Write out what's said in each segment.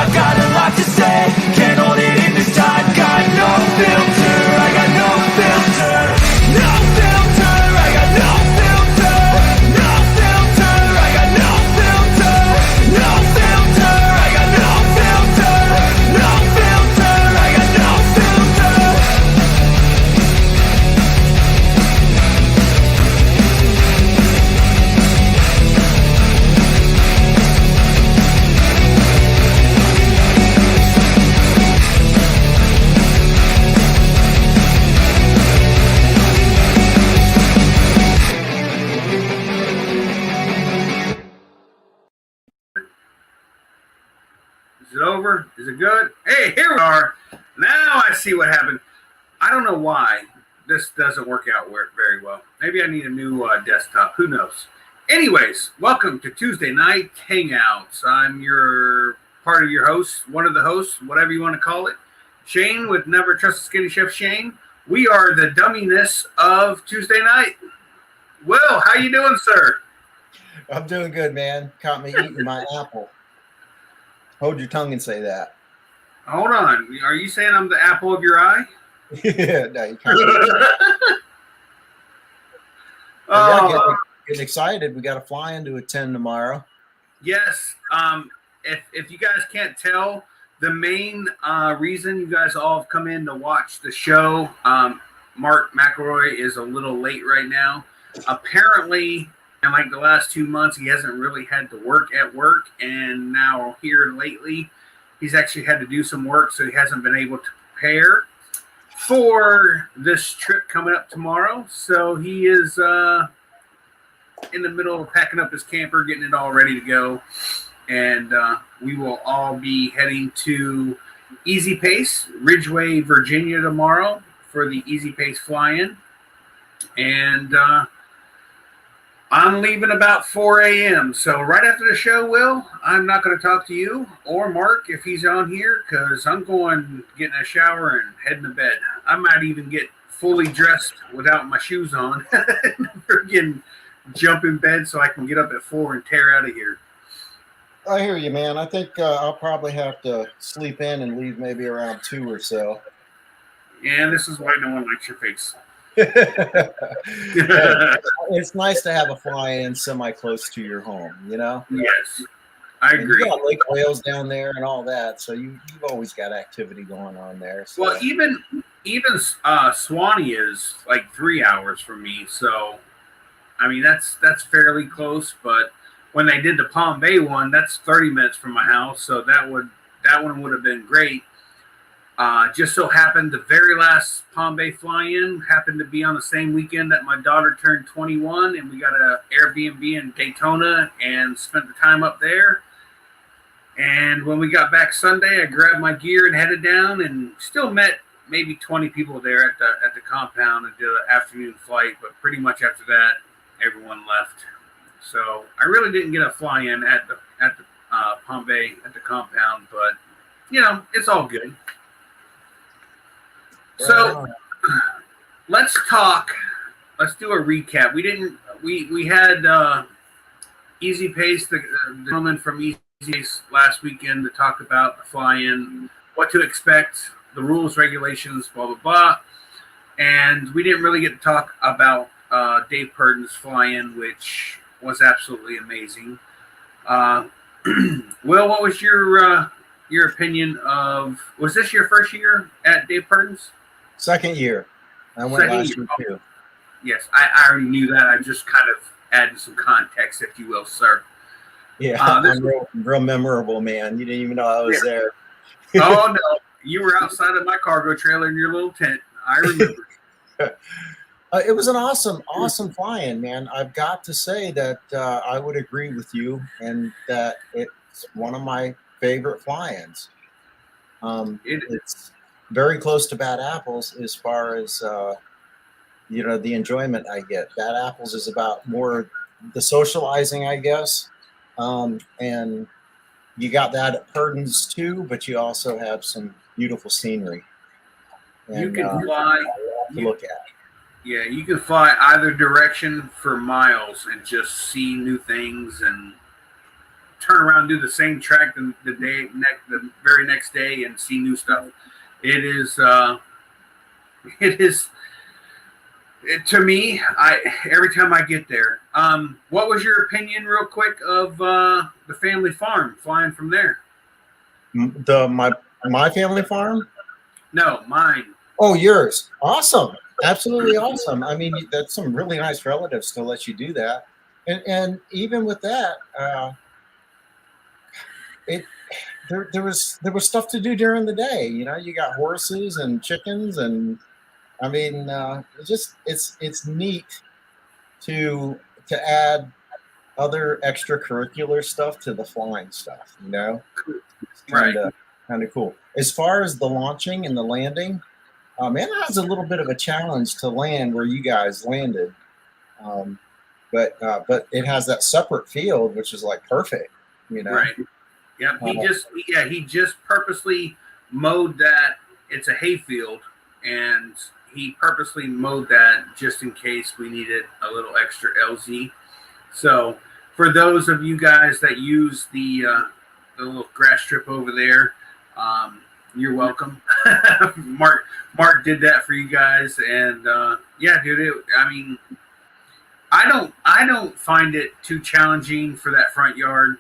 I've got a lot to say, can't hold it in this time. Got no filter, I got no filter. No filter, I got no filter. No filter, I got no filter. No filter, I got no filter. No filter, I got no filter. Is it over? Is it good? Hey, here we are. Now I see what happened. I don't know why this doesn't work out very well. Maybe I need a new desktop. Who knows? Anyways, welcome to Tuesday Night Hangouts. I'm your part of your host, one of the hosts, whatever you want to call it. Shane with Never Trust a Skinny Chef Shane. We are the dumminess of Tuesday night. Will, how you doing, sir? I'm doing good, man. Caught me eating my apple. Hold your tongue and say that. Hold on. Are you saying I'm the apple of your eye? Yeah, no, you can't. Getting excited. We got a fly-in to attend tomorrow. Yes. If you guys can't tell, the main reason you guys all have come in to watch the show, Mark McElroy is a little late right now. Apparently, in like the last 2 months, he hasn't really had to work, and now here lately, he's actually had to do some work, so he hasn't been able to prepare for this trip coming up tomorrow. So he is in the middle of packing up his camper, getting it all ready to go, and we will all be heading to Easy Pace, Ridgeway, Virginia tomorrow for the Easy Pace fly-in, and I'm leaving about 4 a.m. So right after the show, Will, I'm not going to talk to you or Mark if he's on here, because I'm going getting a shower and heading to bed. I might even get fully dressed without my shoes on and jump in bed so I can get up at 4 and tear out of here. I hear you, man. I think I'll probably have to sleep in and leave maybe around 2 or so. Yeah, this is why no one likes your face. It's nice to have a fly-in semi-close to your home, you know? Yes, I agree. You got Lake Wales down there and all that, so you've always got activity going on there. So. Well, even Swanee is like 3 hours from me, so I mean that's fairly close. But when they did the Palm Bay one, that's 30 minutes from my house, so that one would have been great. Just so happened the very last Palm Bay fly-in happened to be on the same weekend that my daughter turned 21, and we got an Airbnb in Daytona and spent the time up there. And when we got back Sunday, I grabbed my gear and headed down, and still met maybe 20 people there at the compound and did an afternoon flight. But pretty much after that, everyone left. So I really didn't get a fly-in at the Palm Bay at the compound, but you know it's all good. So let's talk. Let's do a recap. We had Easy Pace, the gentleman from Easy Pace last weekend to talk about the fly-in, what to expect, the rules, regulations, blah, blah, blah. And we didn't really get to talk about Dave Purdin's fly-in, which was absolutely amazing. Will, what was your opinion of, was this your first year at Dave Purdin's? Second year. I went last year too. Yes, I already knew that. I just kind of added some context, if you will, sir. Yeah, real memorable, man. You didn't even know I was there. Oh, no. You were outside of my cargo trailer in your little tent. I remember. It was an awesome fly-in, man. I've got to say that I would agree with you, and that it's one of my favorite fly-ins. It's very close to Bad Apples as far as the enjoyment I get. Bad Apples is about more the socializing, I guess, and you got that at Purdin's too, but you also have some beautiful scenery. And, you can fly to look at. Yeah, you can fly either direction for miles and just see new things, and turn around and do the same track the very next day and see new stuff. It is to me. Every time I get there. What was your opinion, real quick, of the family farm flying from there? My family farm? No, mine. Oh, yours. Awesome. Absolutely awesome. I mean, that's some really nice relatives to let you do that. And even with that, there was stuff to do during the day. You know, you got horses and chickens, and I mean, it's neat to add other extracurricular stuff to the flying stuff. You know, it's kind of cool. As far as the launching and the landing, man, that was a little bit of a challenge to land where you guys landed. But it has that separate field, which is like perfect, you know. Right. Yeah. He just purposely mowed that. It's a hayfield, and he purposely mowed that just in case we needed a little extra LZ. So for those of you guys that use the little grass strip over there, you're welcome. Mark did that for you guys, and yeah, dude. I don't find it too challenging for that front yard,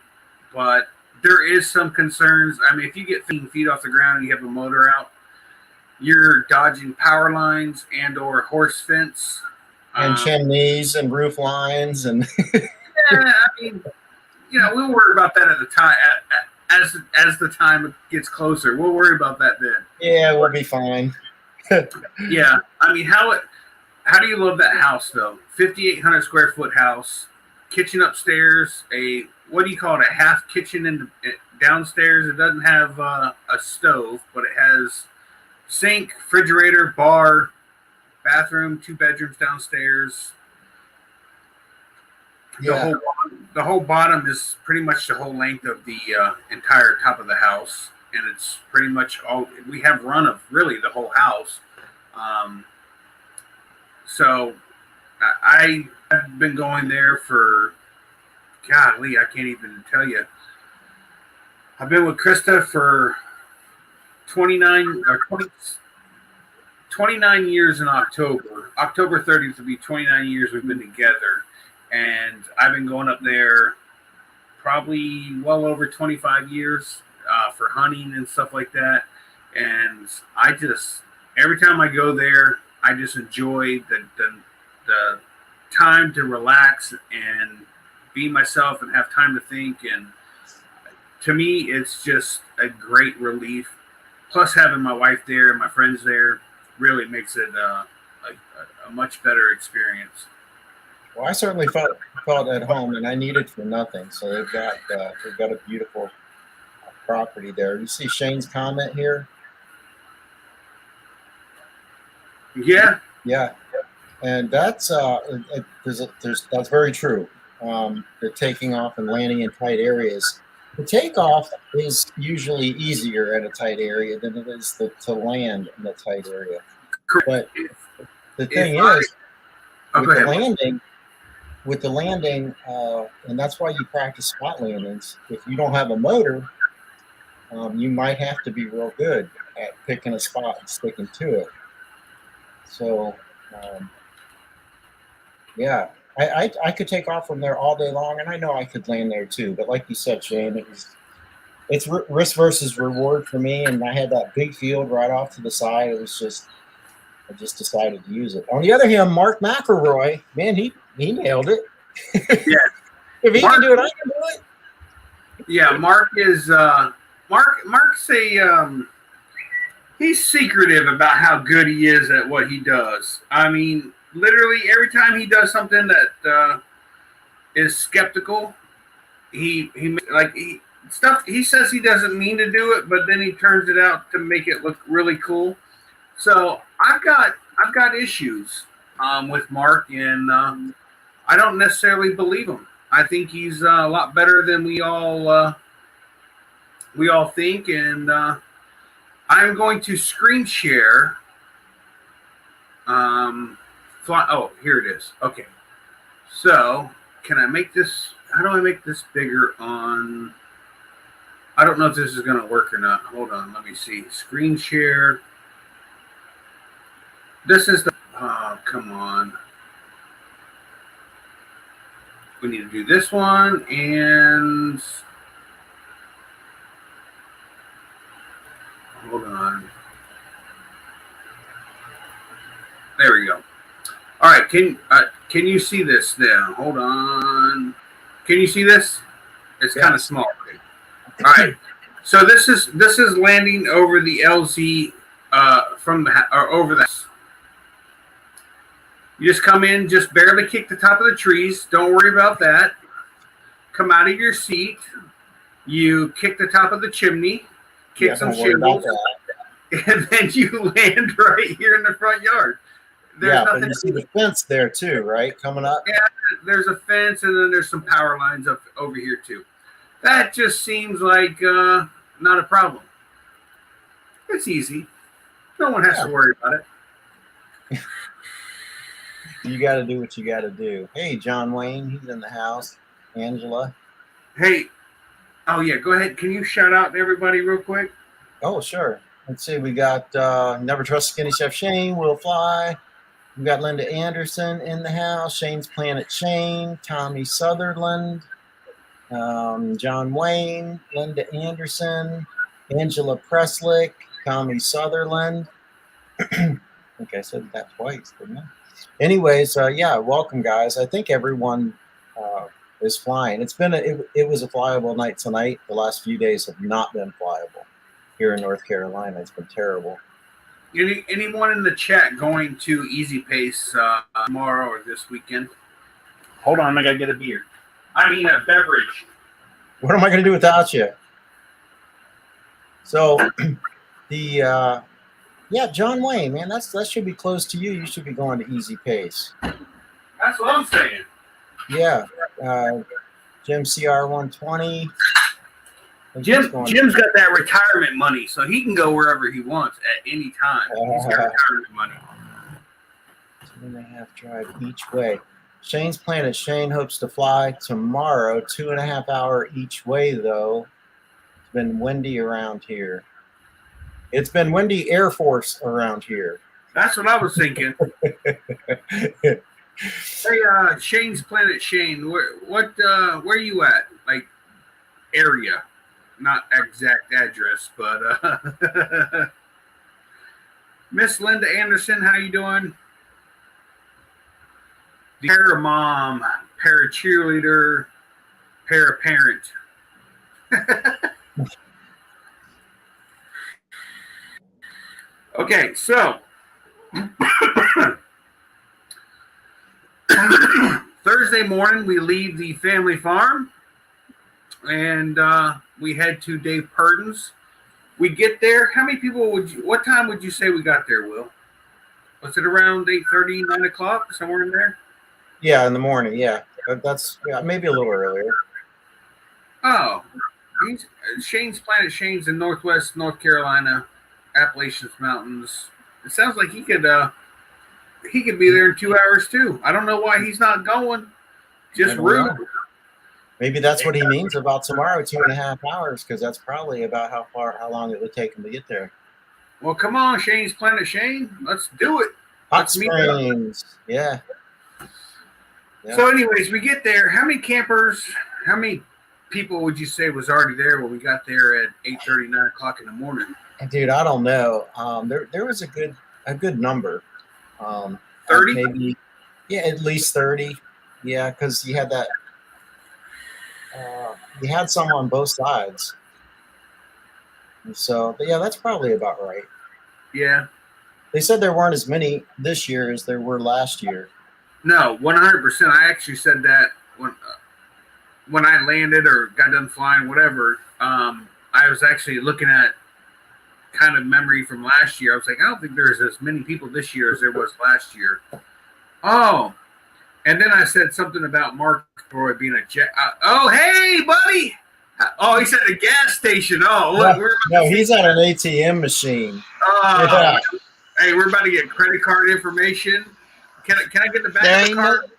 but there is some concerns. I mean, if you get 15 feet off the ground and you have a motor out, you're dodging power lines and or horse fence. And chimneys and roof lines and yeah, I mean, we'll worry about that at the time. As the time gets closer, we'll worry about that then. Yeah, we'll be fine. Yeah, I mean, how do you love that house though? 5,800 square foot house, kitchen upstairs, what do you call it? A half kitchen downstairs. It doesn't have a stove, but it has sink, refrigerator, bar, bathroom, 2 bedrooms downstairs. Yeah. The whole bottom is pretty much the whole length of the entire top of the house, and it's pretty much all we have run of really the whole house. So I have been going there for, golly, I can't even tell you. I've been with Krista for 29 years in October. October 30th will be 29 years we've been together. And I've been going up there probably well over 25 years for hunting and stuff like that. And every time I go there, I just enjoy the time to relax and be myself and have time to think. And to me, it's just a great relief. Plus, having my wife there and my friends there really makes it a much better experience. Well, I certainly felt at home, and I needed for nothing. So they've got a beautiful property there. You see Shane's comment here? Yeah, and that's that's very true. The taking off and landing in tight areas. The takeoff is usually easier at a tight area than it is to land in a tight area. But the thing is, with the landing, and that's why you practice spot landings. If you don't have a motor, you might have to be real good at picking a spot and sticking to it. So, yeah, I could take off from there all day long, and I know I could land there too. But like you said, Shane, it's risk versus reward for me, and I had that big field right off to the side. It was just, I just decided to use it. On the other hand, Mark McElroy, man, he nailed it. Yeah. If he can do it, I can do it. Yeah, Mark is Mark's he's secretive about how good he is at what he does. I mean, literally every time he does something that is skeptical, he says he doesn't mean to do it, but then he turns it out to make it look really cool. So I've got issues with Mark, and I don't necessarily believe him. I think he's a lot better than we all think, and I'm going to screen share. Oh, here it is. Okay, so can I make this? How do I make this bigger on? I don't know if this is going to work or not. Hold on. Let me see. Screen share. This is the. Oh, come on. We need to do this one and. Hold on. There we go. All right. Can you see this now? Hold on. Can you see this? It's kind of small. All right. So this is landing over the LZ from the or over the. You just come in, just barely kick the top of the trees. Don't worry about that. Come out of your seat. You kick the top of the chimney, kick some shingles, and then you land right here in the front yard. There's but you see the fence there too, right? Coming up. Yeah, there's a fence, and then there's some power lines up over here too. That just seems like not a problem. It's easy. No one has to worry about it. You got to do what you got to do. Hey, John Wayne, he's in the house. Angela. Hey, oh yeah, go ahead. Can you shout out to everybody real quick? Oh, sure. Let's see. We got Never Trust Skinny Chef Shane, Will Fly. We got Linda Anderson in the house. Shane's Planet Shane, Tommy Sutherland, John Wayne, Linda Anderson, Angela Preslick, Tommy Sutherland. I think I said that twice, didn't I? Anyways, yeah, welcome, guys. I think everyone is flying. It was a flyable night tonight. The last few days have not been flyable here in North Carolina. It's been terrible. Anyone in the chat going to Easy Pace tomorrow or this weekend? Hold on, I gotta get a beer. I mean a beverage. What am I going to do without you? So, John Wayne, man, that should be close to you. You should be going to Easy Pace. That's what I'm saying. Yeah, Jim CR 120. Jim's got that retirement money, so he can go wherever he wants at any time. He's got retirement money. 2.5 drive each way. Shane's Planet Shane hopes to fly tomorrow. 2.5 hour each way, though. It's been windy around here. It's been windy Air Force around here. That's what I was thinking. Hey, Shane's Planet Shane, where you at? Like, area. Not exact address, but Miss Linda Anderson, how you doing? Para-mom, para-cheerleader, para-parent. Okay, so Thursday morning we leave the family farm and we head to Dave Purdin's. We get there. How many people what time would you say we got there, Will? Was it around 8:30, 9 o'clock, somewhere in there? Yeah, in the morning, yeah. That's maybe a little earlier. Oh, Shane's Planet Shane's in Northwest North Carolina, Appalachian Mountains. It sounds like he could be there in 2 hours too. I don't know why he's not going. Just rude. Maybe that's what he means about tomorrow, 2.5 hours, because that's probably about how long it would take him to get there. Well, come on, Shane's Planet Shane. Let's do it. Hot Springs. Yeah. So anyways, we get there. How many campers, how many people would you say was already there when we got there at 8:30, 9 o'clock in the morning? Dude, I don't know. There was a good number. 30? Maybe, yeah, at least 30. Yeah, because you had that. You had some on both sides. And so, but yeah, that's probably about right. Yeah. They said there weren't as many this year as there were last year. No, 100%. I actually said that when I landed or got done flying, whatever. I was actually looking at kind of memory from last year. I was like, I don't think there's as many people this year as there was last year. Oh, and then I said something about Mark Roy being a jet. Oh, hey, buddy. Oh, he's at a gas station. Oh, look, no, he's at an ATM machine. Yeah. Hey, we're about to get credit card information. Can I get the back of the card?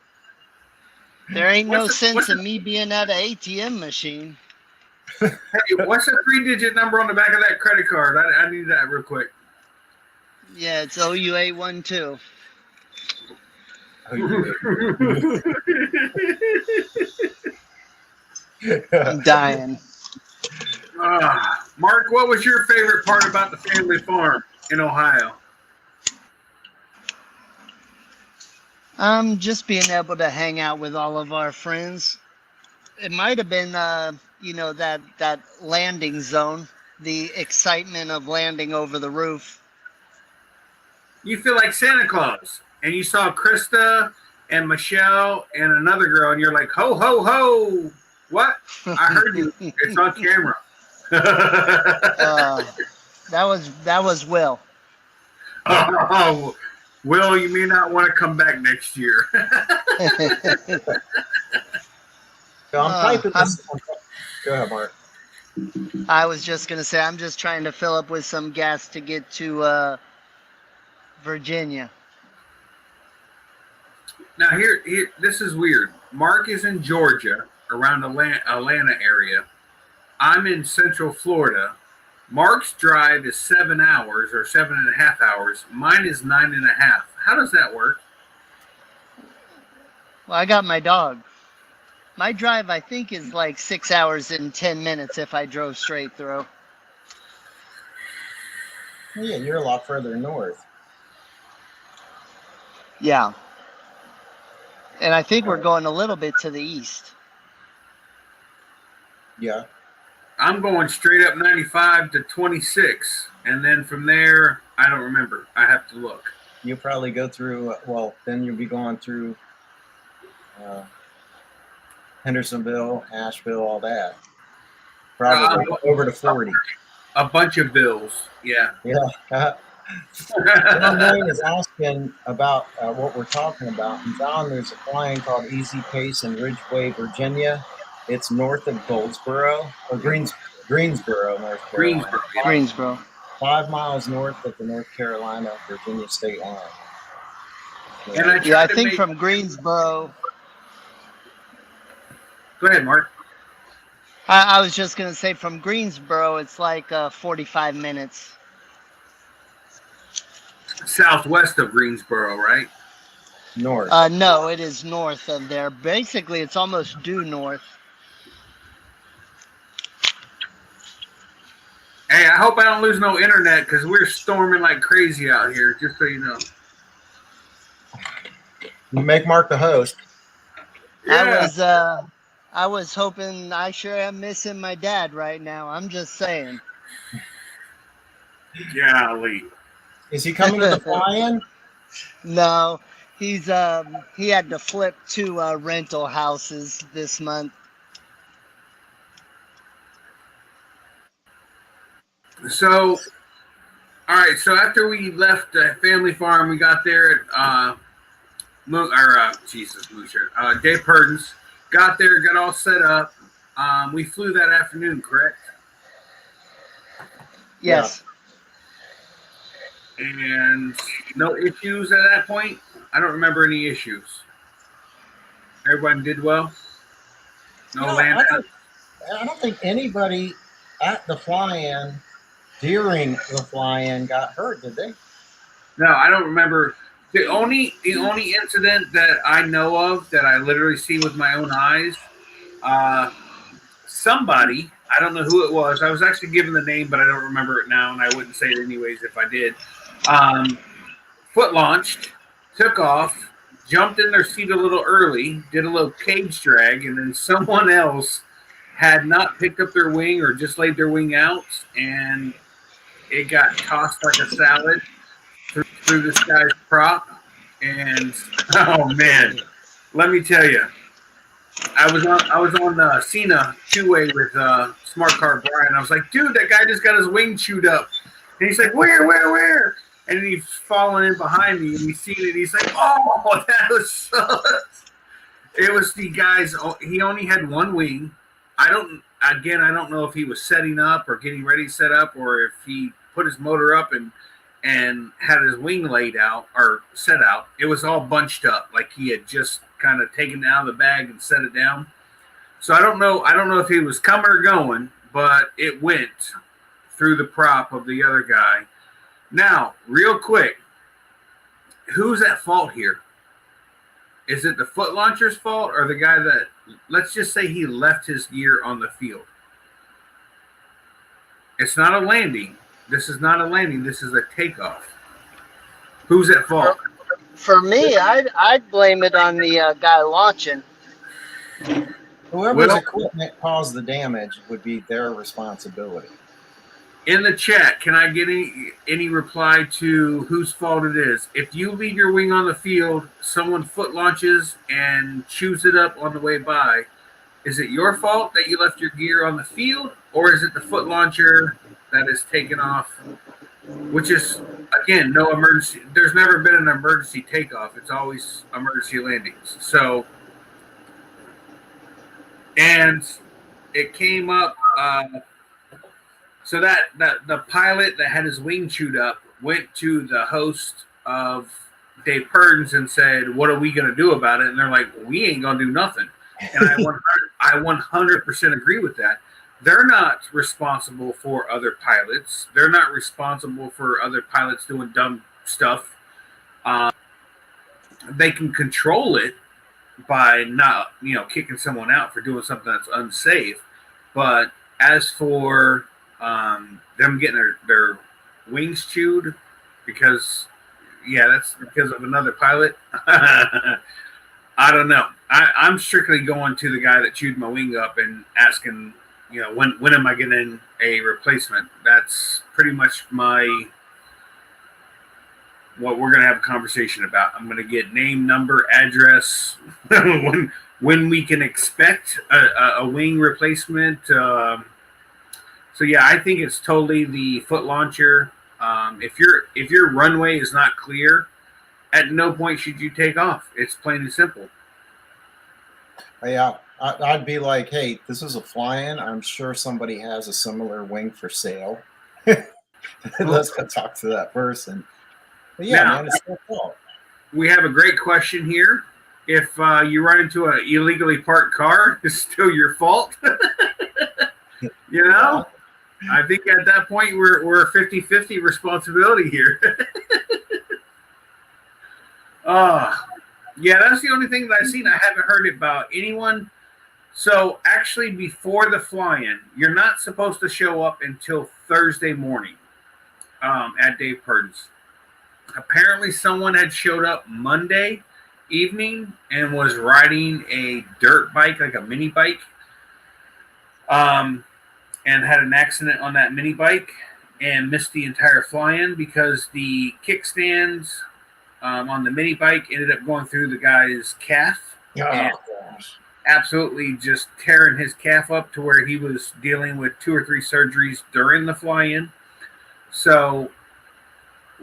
There ain't no sense in me being at an ATM machine. Hey, what's the 3-digit number on the back of that credit card? I need that real quick. Yeah, it's OUA12. Oh, you I'm dying. Mark, what was your favorite part about the family farm in Ohio? Just being able to hang out with all of our friends. It might have been, that landing zone, the excitement of landing over the roof. You feel like Santa Claus, and you saw Krista and Michelle and another girl, and you're like, ho, ho, ho. What? I heard you. It's on camera. That was Will. Oh, Will, you may not want to come back next year. So I'm typing this. Go ahead, Mark. I was just gonna say I'm just trying to fill up with some gas to get to Virginia. Now here, this is weird. Mark is in Georgia, around Atlanta area. I'm in Central Florida. Mark's drive is 7 hours or 7.5 hours. Mine is 9.5. How does that work? Well, I got my dog. My drive, I think, is like 6 hours and 10 minutes if I drove straight through. Yeah, you're a lot further north. Yeah. And I think we're going a little bit to the east. Yeah. I'm going straight up 95 to 26. And then from there, I don't remember. I have to look. You'll probably go through, well, then you'll be going through Hendersonville, Asheville, all that. Probably over to 40. A bunch of bills. Yeah. Yeah. John Wayne is asking about what we're talking about. And John, there's a flying called Easy Pace in Ridgeway, Virginia. It's north of Goldsboro, or Greensboro, North Carolina. Greensboro. 5 miles north of the North Carolina-Virginia state line. And I think from Greensboro. Go ahead, Mark. I was just going to say from Greensboro, it's like 45 minutes. Southwest of Greensboro, right? North. No, it is north of there. Basically, it's almost due north. Hey, I hope I don't lose no internet because we're storming like crazy out here, just so you know. You make Mark the host. Yeah. I was hoping. I sure am missing my dad right now. I'm just saying. Golly. Is he coming to the fly-in? No, he had to flip 2 rental houses this month. So, all right. So after we left the family farm, we got there at Dave Purdin's. Got there, got all set up. We flew that afternoon, correct? Yes. Yeah. And no issues at that point. I don't remember any issues. Everyone did well. No land. I don't think anybody at the fly-in during the fly-in got hurt, did they? No, I don't remember. The only incident that I know of that I literally see with my own eyes, somebody, I don't know who it was. I was actually given the name, but I don't remember it now, and I wouldn't say it anyways if I did. Foot launched, took off, jumped in their seat a little early, did a little cage drag, and then someone else had not picked up their wing or just laid their wing out, and it got tossed like a salad through this guy's prop. And oh man, let me tell you, I was on Cena 2-way with Smart Car Brian. I was like, dude, that guy just got his wing chewed up. And he's like, where? And he's falling in behind me, and he's seen it. And he's like, oh, that was sucks. It was the guy's. He only had one wing. I don't know if he was setting up or getting ready to set up, or if he put his motor up and had his wing laid out or set out. It was all bunched up, like he had just kind of taken it out of the bag and set it down. So I don't know if he was coming or going, but it went through the prop of the other guy. Now, real quick, who's at fault here? Is it the foot launcher's fault or the guy that, let's just say he left his gear on the field? It's not a landing. This is not a landing. This is a takeoff. Who's at fault? For me, I'd blame it on the guy launching. Whoever's equipment caused the damage would be their responsibility. In the chat, can I get any reply to whose fault it is? If you leave your wing on the field, someone foot launches and chews it up on the way by, is it your fault that you left your gear on the field, or is it the foot launcher that is taken off? Which is, again, no emergency. There's never been an emergency takeoff. It's always emergency landings. So, and it came up. So that the pilot that had his wing chewed up went to the host of Dave Purdin's and said, "What are we going to do about it?" And they're like, "We ain't going to do nothing." And I 100% agree with that. They're not responsible for other pilots. They're not responsible for other pilots doing dumb stuff. They can control it by not, kicking someone out for doing something that's unsafe. But as for them getting their wings chewed that's because of another pilot. I don't know. I'm strictly going to the guy that chewed my wing up and asking, when am I getting a replacement? That's pretty much what we're going to have a conversation about. I'm going to get name, number, address, when we can expect a wing replacement. So yeah, I think it's totally the foot launcher. If your runway is not clear, at no point should you take off. It's plain and simple. Yeah, I'd be like, hey, this is a fly-in. I'm sure somebody has a similar wing for sale. Let's go talk to that person. But yeah, man, it's their fault. We have a great question here. If you run into an illegally parked car, it's still your fault. I think at that point we're 50-50 responsibility here. Yeah, that's the only thing that I've seen. I haven't heard about anyone. So actually, before the fly-in, you're not supposed to show up until Thursday morning at Dave Purdin's. Apparently, someone had showed up Monday evening and was riding a dirt bike, like a mini bike, and had an accident on that mini bike and missed the entire fly-in because the kickstands on the mini bike ended up going through the guy's calf. And absolutely just tearing his calf up to where he was dealing with 2 or 3 surgeries during the fly-in. So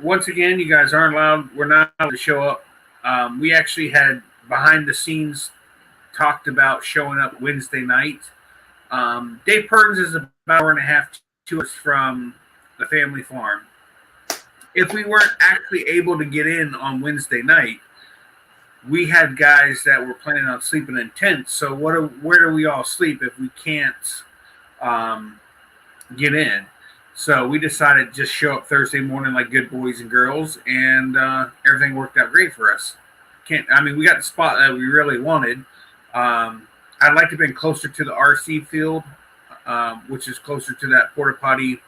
once again, you guys aren't allowed. We're not allowed to show up. We actually had behind the scenes talked about showing up Wednesday night. Dave Purdin's is about an hour and a half to us from the family farm. If we weren't actually able to get in on Wednesday night, we had guys that were planning on sleeping in tents. So where do we all sleep if we can't get in? So we decided to just show up Thursday morning like good boys and girls, and everything worked out great for us. We got the spot that we really wanted. I'd like to have been closer to the RC field, which is closer to that porta potty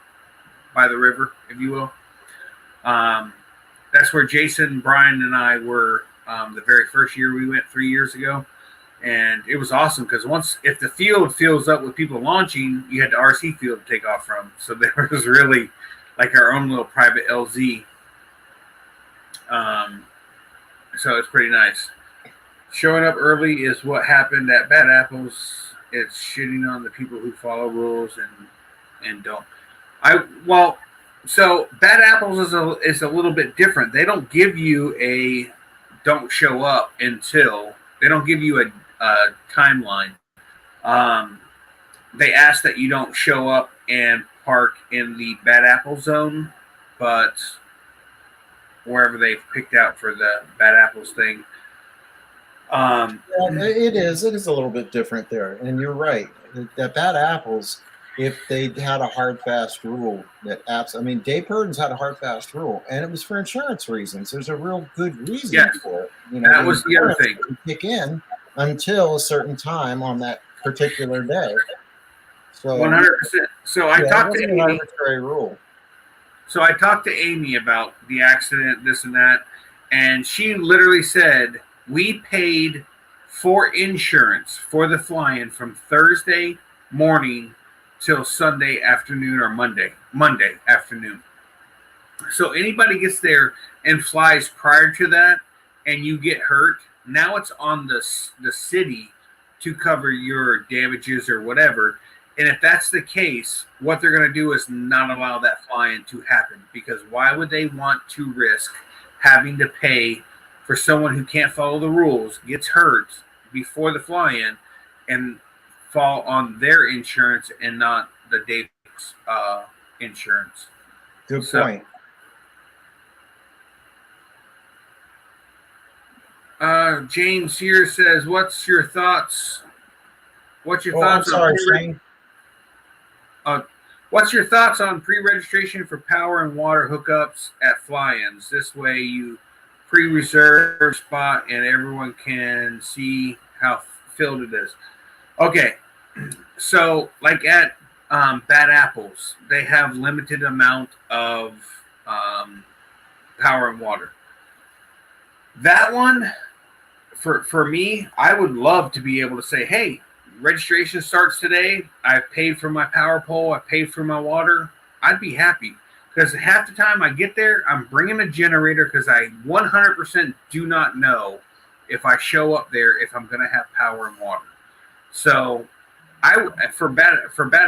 by the river, if you will. That's where Jason, Brian, and I were the very first year we went 3 years ago. And it was awesome because if the field fills up with people launching, you had the RC field to take off from. So there was really like our own little private LZ. So it's pretty nice. Showing up early is what happened at Bad Apples. It's shitting on the people who follow rules and don't. So Bad Apples is a little bit different. They don't give you a don't show up until. They don't give you a timeline. They ask that you don't show up and park in the Bad Apple zone, but wherever they've picked out for the Bad Apples thing. It is a little bit different there, and you're right. At Bad Apples, if they had a hard fast rule that apps. I mean, Dave Purdin's had a hard fast rule, and it was for insurance reasons. There's a real good reason Yes. for it. You know, That was the other thing. didn't kick in until a certain time on that particular day. So 100%. So I yeah, it talked to wasn't an Amy. arbitrary rule. So I talked to Amy about the accident, this and that, and she literally said we paid for insurance for the fly-in from Thursday morning till Sunday afternoon or Monday afternoon. So anybody gets there and flies prior to that, and you get hurt, now it's on the city to cover your damages or whatever. And if that's the case, what they're going to do is not allow that fly-in to happen, because why would they want to risk having to pay for someone who can't follow the rules, gets hurt before the fly-in, and fall on their insurance and not the Dave's insurance? Good So- point. James here says, "What's your thoughts? What's your Oh, I'm thoughts sorry, on Shane. What's your thoughts on pre-registration for power and water hookups at fly-ins? This way you pre-reserve spot and everyone can see how filled it is." Okay, so like at Bad Apples, they have limited amount of power and water. That one, for me, I would love to be able to say, hey, registration starts today. I've paid for my power pole. I paid for my water. I'd be happy, because half the time I get there, I'm bringing a generator, because I 100% do not know if I show up there if I'm going to have power and water. So for bad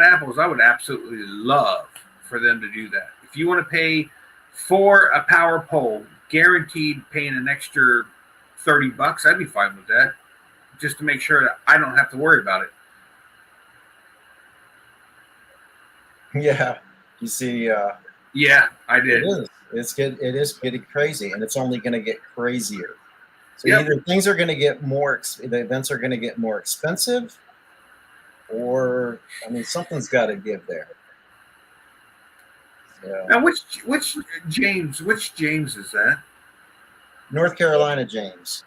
apples, I would absolutely love for them to do that. If you want to pay for a power pole, guaranteed paying an extra $30, I'd be fine with that, just to make sure that I don't have to worry about it. Yeah, you see, Yeah, I did. it is. It is getting crazy, and it's only going to get crazier. So Yep. either things are going to get the events are going to get more expensive, or I mean, something's got to give there. Yeah. Now, which James is that? North Carolina, James.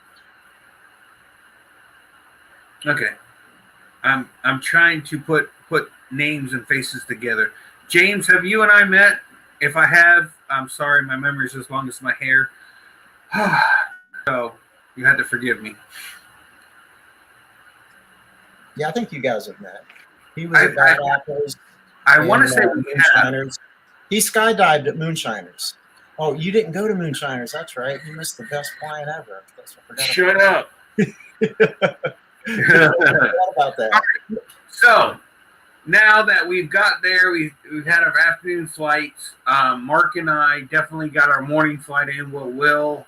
Okay, I'm trying to put names and faces together. James, have you and I met? If I have, I'm sorry, my memory's as long as my hair. So you had to forgive me. Yeah, I think you guys have met. He was at Bad Apples. I want to and, say we have. Moonshiners. He skydived at Moonshiners. Oh, you didn't go to Moonshiners. That's right. You missed the best flying ever. That's what I forgot Shut up. forgot about that. So now that we've got there, we've had our afternoon flights. Mark and I definitely got our morning flight in. Will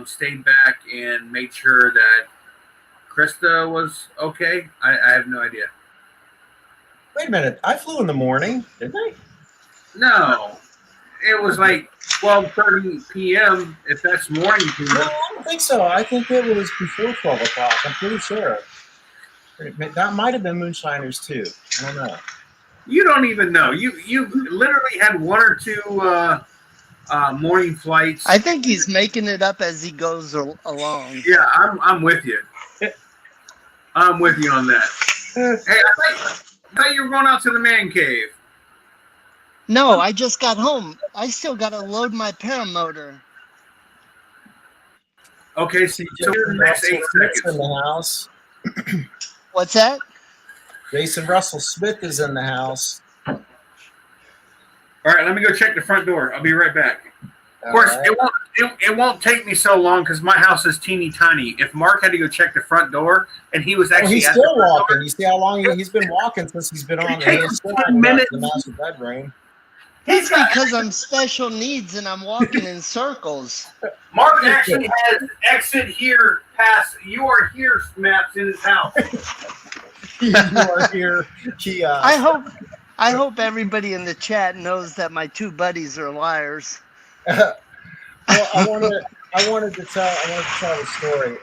stayed back and made sure that Krista was okay. I have no idea. Wait a minute. I flew in the morning, didn't I? No, it was like 12:30 p.m. If that's morning to No, you. I don't think so. I think it was before 12 o'clock. I'm pretty sure. That might have been Moonshiners too. I don't know. You don't even know. You literally had one or two morning flights. I think he's making it up as he goes along. Yeah, I'm with you. I'm with you on that. Hey, I thought you were going out to the man cave. No, I just got home. I still got to load my paramotor. Okay, so here's the next 8 Smith's in seconds. the house. What's that? Jason Russell Smith is in the house. All right, let me go check the front door. I'll be right back. Of course, All right. it won't take me so long because my house is teeny tiny. If Mark had to go check the front door and he was Oh, actually he's at the still front walking. door, You see how long he's been walking since he's been on It there. takes He's still 10 on minutes. the master bedroom. It's because I'm special needs and I'm walking in circles. Mark actually has exit here past. You are here maps in his house. You are here. I hope everybody in the chat knows that my two buddies are liars. Well, I wanted to tell a story.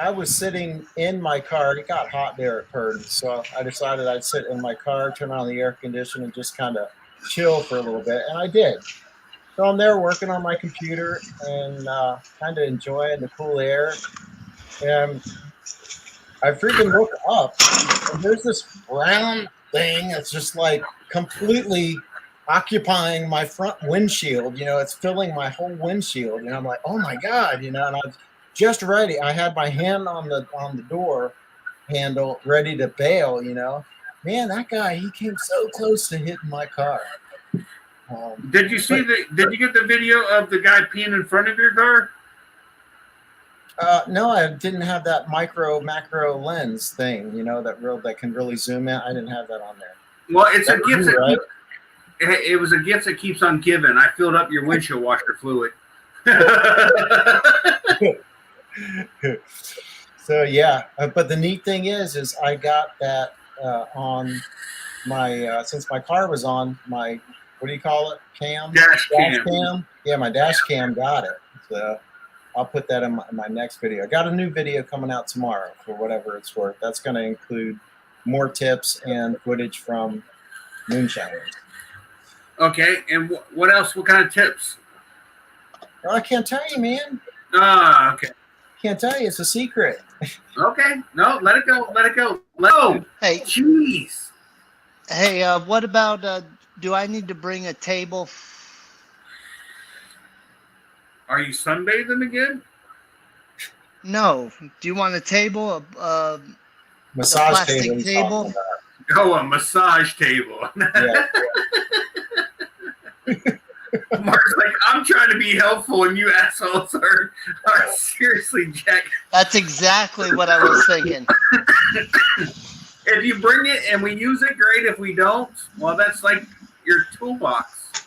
I was sitting in my car. It got hot there at Purdin, so I decided I'd sit in my car, turn on the air conditioner, and just kind of chill for a little bit, and I did. So I'm there working on my computer and kind of enjoying the cool air. And I freaking look up, and there's this brown thing that's just like completely occupying my front windshield. It's filling my whole windshield, and I'm like, oh my god, and I was just ready. I had my hand on the door handle, ready to bail. Man, that guy, he came so close to hitting my car. Did you see Did you get the video of the guy peeing in front of your car? No, I didn't have that macro lens thing. That can really zoom in. I didn't have that on there. Well, it's a gift that right? it was a gift that keeps on giving. I filled up your windshield washer fluid. So yeah, but the neat thing is I got that on my since my car was on my, what do you call it? Dash cam. Yeah, my dash cam got it. So I'll put that in my next video. I got a new video coming out tomorrow for whatever it's worth. That's going to include more tips and footage from moonshiners. Okay, and what else? What kind of tips? Well, I can't tell you, man. Ah, okay. Can't tell you. It's a secret. Okay, no, let it go. Let it go. Hey, jeez. Hey, what about? Do I need to bring a table? Are you sunbathing again? No. Do you want a table? Massage plastic table? Oh, a massage table. Yeah. Mark's like, I'm trying to be helpful, and you assholes are seriously jacked. That's exactly what I was thinking. If you bring it and we use it, great. If we don't, well, that's like your toolbox.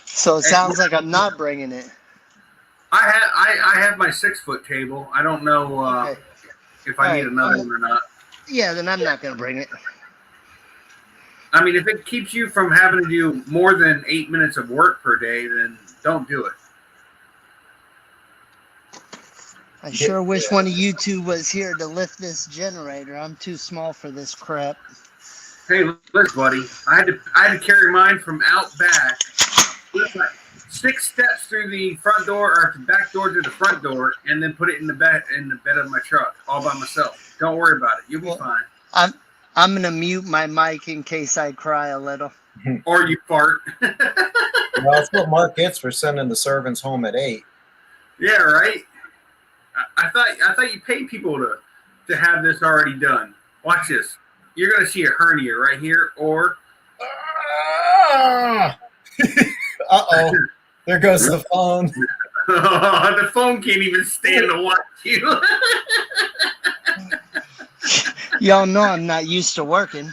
So it sounds like I'm not bringing it. I have my 6-foot table. I don't know Okay. if I need another one or not. Yeah, then I'm not going to bring it. I mean, if it keeps you from having to do more than 8 minutes of work per day, then don't do it. I sure wish one of you two was here to lift this generator. I'm too small for this crap. Hey, look, buddy. I had to carry mine from out back. It was like 6 steps through the front door or the back door to the front door, and then put it in the bed of my truck all by myself. Don't worry about it. You'll be fine. I'm gonna mute my mic in case I cry a little. Or you fart. Well, that's what Mark gets for sending the servants home at 8. Yeah, right. I thought you paid people to have this already done. Watch this. You're gonna see a hernia right here, or Uh-oh. There goes the phone. the phone can't even stand to watch you. Y'all know I'm not used to working.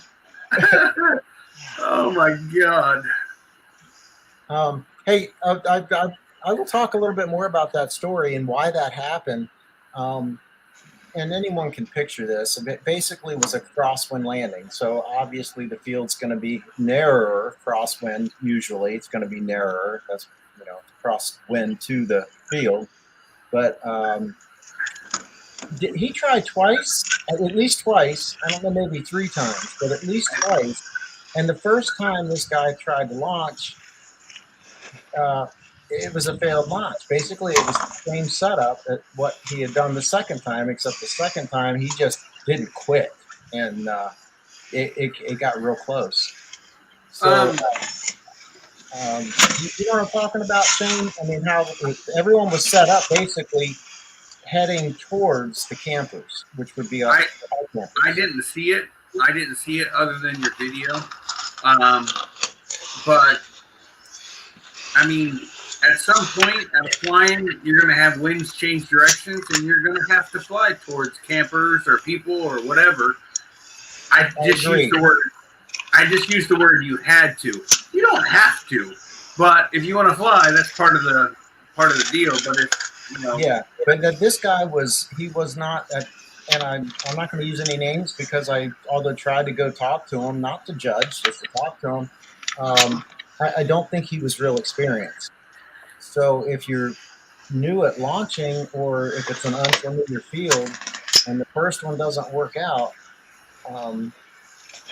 Oh my God. Hey, I will talk a little bit more about that story and why that happened. And anyone can picture this. It basically was a crosswind landing. So obviously the field's going to be narrower. Crosswind, usually it's going to be narrower. That's, crosswind to the field. But he tried twice, at least twice. I don't know, maybe 3 times, but at least twice. And the first time this guy tried to launch, it was a failed launch. Basically, it was the same setup that what he had done the second time, except the second time he just didn't quit, and it got real close. So, you know what I'm talking about, Shane? I mean, how everyone was set up basically heading towards the campers, which would be our campers. I didn't see it. I didn't see it other than your video. But I mean, at some point, at flying, you're going to have winds change directions, and you're going to have to fly towards campers or people or whatever. I just used the word you had to. You don't have to, but if you want to fly, that's part of the deal. But if yeah, but this guy was not at, and I'm not going to use any names because although tried to go talk to him, not to judge, just to talk to him. I don't think he was real experienced. So if you're new at launching, or if it's an unfamiliar field and the first one doesn't work out,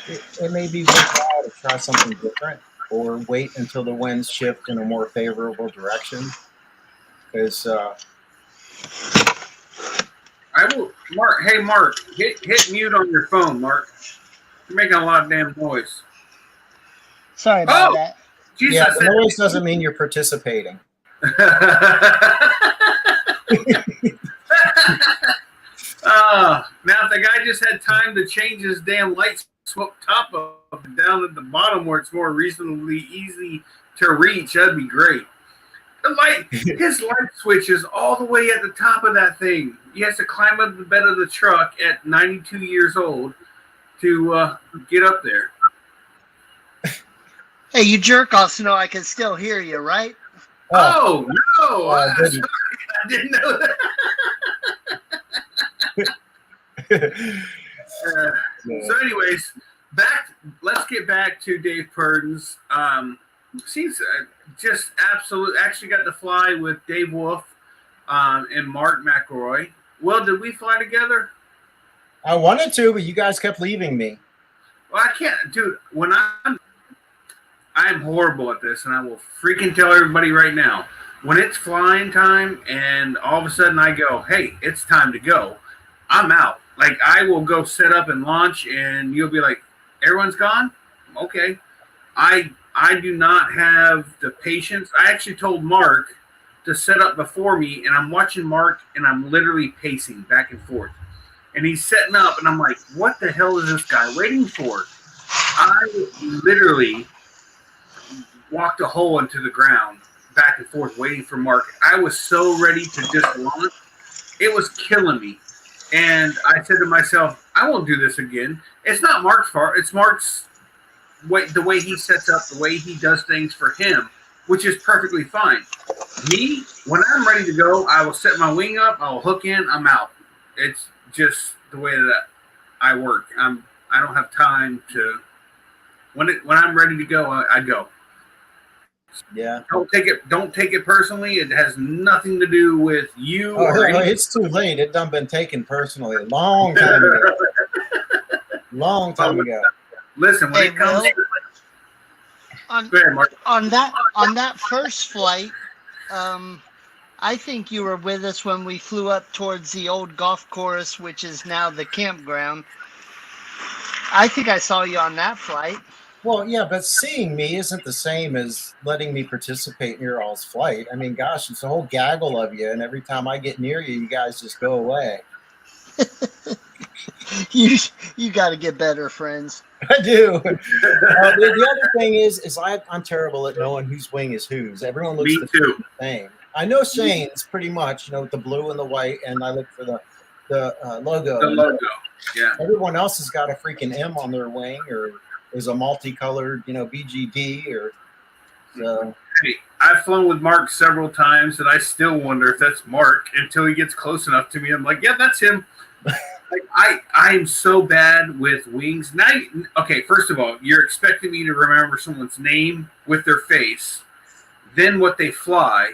it may be worthwhile to try something different or wait until the winds shift in a more favorable direction. Because I will, Mark. Hey, Mark, hit mute on your phone, Mark. You're making a lot of damn noise. Sorry about Oh, that. Jesus! yeah, the noise doesn't mean you're participating. Now if the guy just had time to change his damn light swap top up and down at the bottom where it's more reasonably easy to reach, that'd be great. His light switch is all the way at the top of that thing. He has to climb up the bed of the truck at 92 years old to get up there. Hey, you jerk offs know I can still hear you, right? Oh no! Sorry, I didn't know that. So, anyways, let's get back to Dave Purdin's. Seems just absolute. Actually, got to fly with Dave Wolf and Mark McElroy. Well, did we fly together? I wanted to, but you guys kept leaving me. Well, I can't, dude. When I'm horrible at this, and I will freaking tell everybody right now. When it's flying time, and all of a sudden I go, "Hey, it's time to go," I'm out. Like I will go set up and launch, and you'll be like, "Everyone's gone." Okay, I do not have the patience. I actually told Mark to set up before me, and I'm watching Mark, and I'm literally pacing back and forth, and he's setting up, and I'm like, "What the hell is this guy waiting for?" I literally walked a hole into the ground back and forth waiting for Mark. I was so ready to just launch. It was killing me. And I said to myself, I won't do this again. It's not Mark's fault. It's Mark's way, the way he sets up, the way he does things for him, which is perfectly fine. Me, when I'm ready to go, I will set my wing up. I'll hook in. I'm out. It's just the way that I work. I don't have time to. When I'm ready to go, I go. Yeah. Don't take it personally. It has nothing to do with you. It's too late. It done been taken personally a long time ago. Long time ago. Listen, when Hey, it comes Will, go ahead, Mark. on that first flight, I think you were with us when we flew up towards the old golf course, which is now the campground. I think I saw you on that flight. Well, yeah, but seeing me isn't the same as letting me participate in your all's flight. I mean, gosh, it's a whole gaggle of you, and every time I get near you, you guys just go away. You got to get better, friends. I do. The other thing is I'm terrible at knowing whose wing is whose. Everyone looks Me too. the same. I know Shane's pretty much, with the blue and the white, and I look for the logo. The logo, yeah. Everyone else has got a freaking M on their wing, or is a multicolored, BGD, or so. Hey, I've flown with Mark several times, and I still wonder if that's Mark until he gets close enough to me. I'm like, yeah, that's him. Like I'm so bad with wings. Now, okay, first of all, you're expecting me to remember someone's name with their face, then what they fly.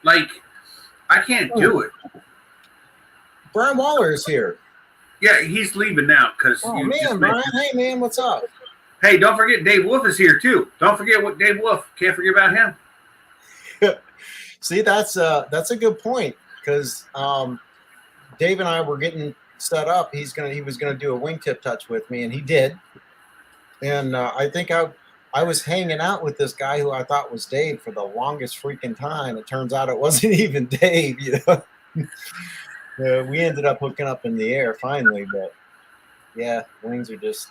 Like, I can't do it. Brian Waller is here. Yeah, he's leaving now because. Oh man, Brian! Hey man, what's up? Hey, don't forget Dave Wolf is here too. Don't forget what Dave Wolf. Can't forget about him. See, that's a good point, because Dave and I were getting set up. He was gonna do a wingtip touch with me, and he did. And I think I was hanging out with this guy who I thought was Dave for the longest freaking time. It turns out it wasn't even Dave. We ended up hooking up in the air finally, but yeah, wings are just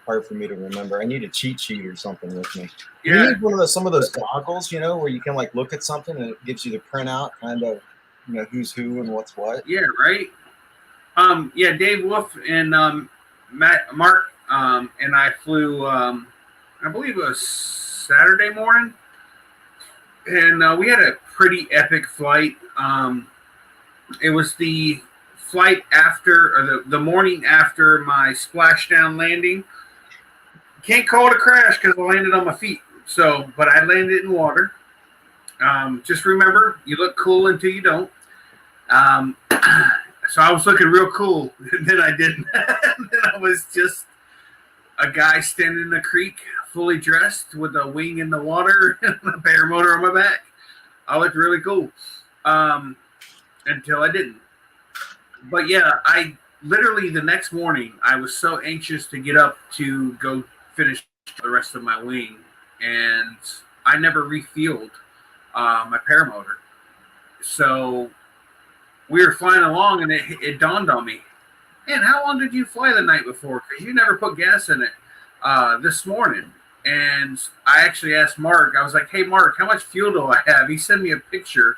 hard for me to remember. I need a cheat sheet or something with me. Yeah. You need some of those goggles, where you can look at something and it gives you the printout, kind of, who's who and what's what. Yeah, right. Yeah, Dave Wolf and Mark and I flew. I believe it was Saturday morning, and we had a pretty epic flight. It was the flight after, or the morning after my splashdown landing. Can't call it a crash because I landed on my feet. But I landed in water, Just remember, you look cool until you don't. Um, so I was looking real cool, and then I didn't. And then I was just a guy standing in a creek, fully dressed with a wing in the water and a paramotor on my back. I looked really cool until I didn't. But yeah, I literally the next morning, I was so anxious to get up to go finish the rest of my wing, and I never refueled my paramotor. So we were flying along, and it dawned on me, man, how long did you fly the night before? Because you never put gas in it this morning. And I actually asked Mark, I was like, hey, Mark, how much fuel do I have? He sent me a picture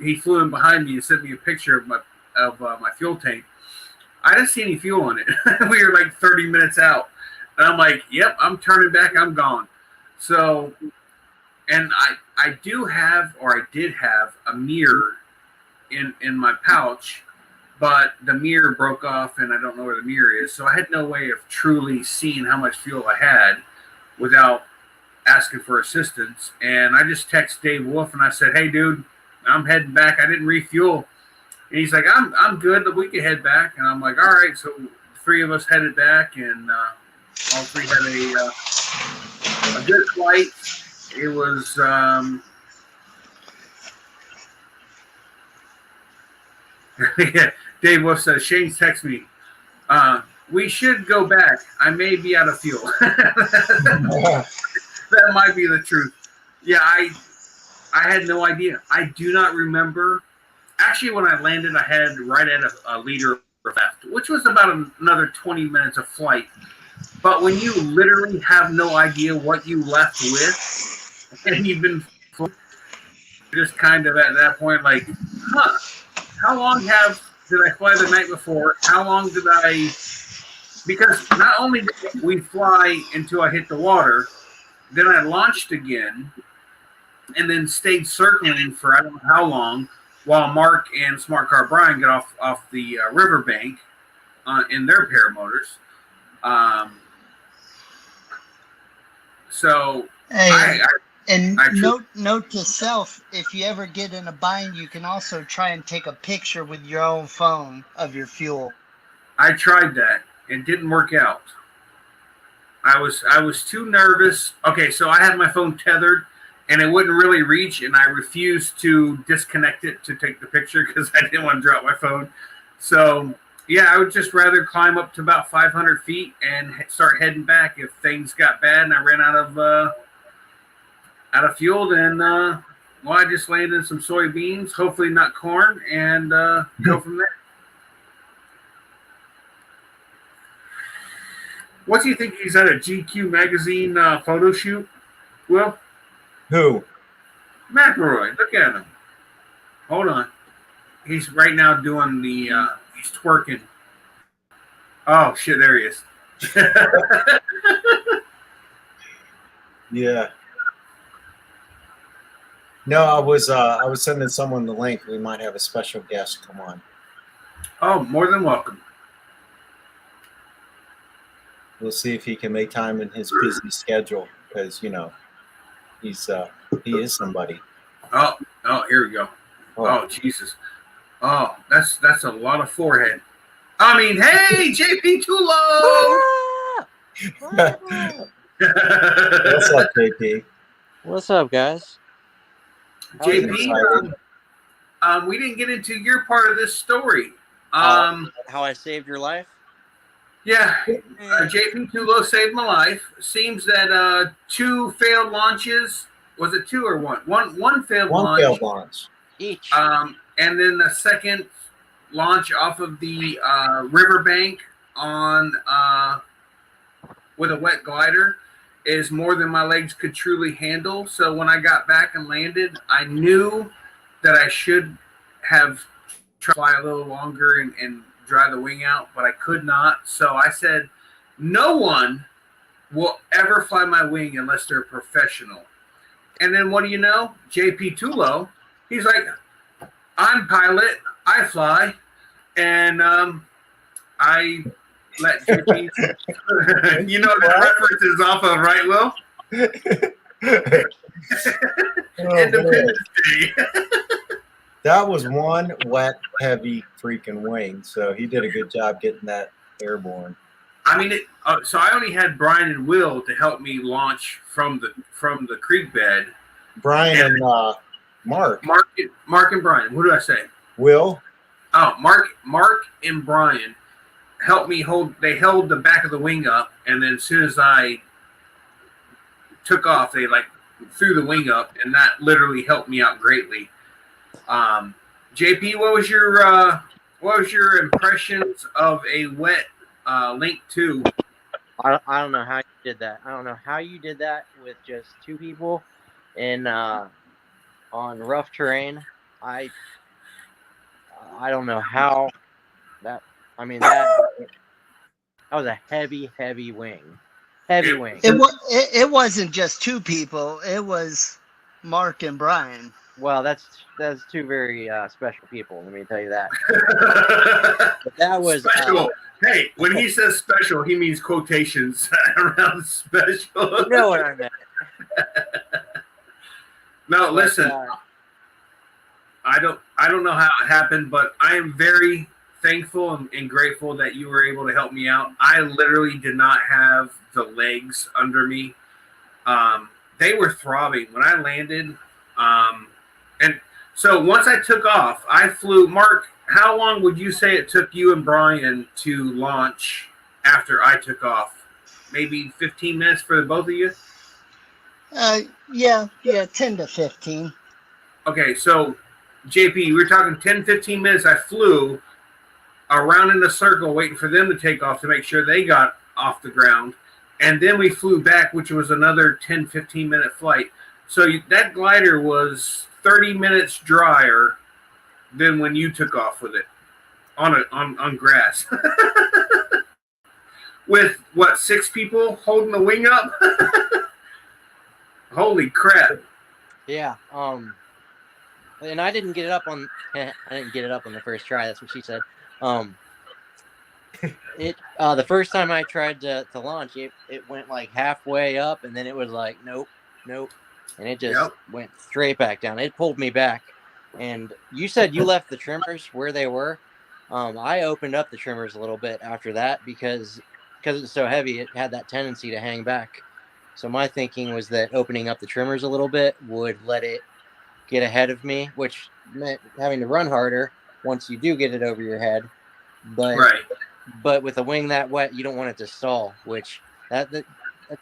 he flew in behind me and sent me a picture of my fuel tank. I didn't see any fuel in it. We were like 30 minutes out. And I'm like, yep, I'm turning back. I'm gone. So, and I did have a mirror in my pouch, but the mirror broke off and I don't know where the mirror is. So I had no way of truly seeing how much fuel I had without asking for assistance. And I just texted Dave Wolf and I said, hey, dude, I'm heading back. I didn't refuel. And he's like, I'm good. We can head back. And I'm like, all right. So three of us headed back, and all three had a good flight. It was yeah, Dave Wolf says, Shane's text me. We should go back. I may be out of fuel. That might be the truth. Yeah, I had no idea. I do not remember. Actually, when I landed, I had right at a liter left, which was about another 20 minutes of flight. But when you literally have no idea what you left with, and you've been just kind of at that point like, how long did I fly the night before? How long did I... Because not only did we fly until I hit the water, then I launched again, and then stayed circling for I don't know how long while Mark and Smart Car Brian got off the riverbank in their paramotors. So hey, note to self, if you ever get in a bind, you can also try and take a picture with your own phone of your fuel. I tried that. It didn't work out. I was too nervous. Okay, so I had my phone tethered, and it wouldn't really reach, and I refused to disconnect it to take the picture because I didn't want to drop my phone. So, yeah, I would just rather climb up to about 500 feet and start heading back if things got bad and I ran out of fuel. Then, I just landed in some soybeans, hopefully not corn, and go from there. What do you think he's at a GQ magazine photo shoot? Will? Who? McElroy. Look at him. Hold on. He's right now doing he's twerking. Oh, shit, there he is. Yeah. No, I was sending someone the link. We might have a special guest come on. Oh, more than welcome. We'll see if he can make time in his busy schedule because, he is somebody. Oh, here we go. Oh, Jesus. Oh, that's a lot of forehead. I mean, hey, JP Tulo! What's up, JP? What's up, guys? JP, we didn't get into your part of this story. How I saved your life? Yeah, JP Tulo saved my life. Seems that 2 failed launches. Was it 2 or 1? One failed launch. One failed launch. Each. And then the second launch off of the riverbank on with a wet glider is more than my legs could truly handle. So when I got back and landed, I knew that I should have tried to fly a little longer and dry the wing out, but I could not. So I said, no one will ever fly my wing unless they're a professional. And then what do you know? JP Tulo, he's like, I'm pilot, I fly, and I let JP, you know what the reference is off of, right, Will? Oh, boy. Independence Day. That was one wet, heavy freaking wing. So he did a good job getting that airborne. I mean, so I only had Brian and Will to help me launch from the creek bed. Brian and Mark. Mark and Brian. What did I say? Will. Oh, Mark and Brian helped me hold. They held the back of the wing up, and then as soon as I took off, they like threw the wing up, and that literally helped me out greatly. JP, what was your impressions of a wet Link 2? I don't know how you did that. I don't know how you did that with just two people in on rough terrain. I don't know how that. I mean that was a heavy wing. Heavy wing. It wasn't just two people. It was Mark and Brian. Well, that's two very special people. Let me tell you that. But that was special. Hey, when he says special, he means quotations around special. You know what I meant. No, listen. I don't know how it happened, but I am very thankful and grateful that you were able to help me out. I literally did not have the legs under me. They were throbbing when I landed. And so once I took off, I flew. Mark, how long would you say it took you and Brian to launch after I took off? Maybe 15 minutes for the both of you? Yeah, 10 to 15. Okay, so JP, we're talking 10, 15 minutes. I flew around in a circle waiting for them to take off to make sure they got off the ground. And then we flew back, which was another 10, 15-minute flight. So that glider was 30 minutes drier than when you took off with it on grass. With, what, 6 people holding the wing up? Holy crap. Yeah. And I didn't get it up on. I didn't get it up on the first try. That's what she said. The first time I tried to launch it went like halfway up, and then it was like nope, and it just went straight back down. It pulled me back. And you said you left the trimmers where they were. I opened up the trimmers a little bit after that because it's so heavy, it had that tendency to hang back. So my thinking was that opening up the trimmers a little bit would let it get ahead of me, which meant having to run harder once you do get it over your head. But with a wing that wet, you don't want it to stall, which that's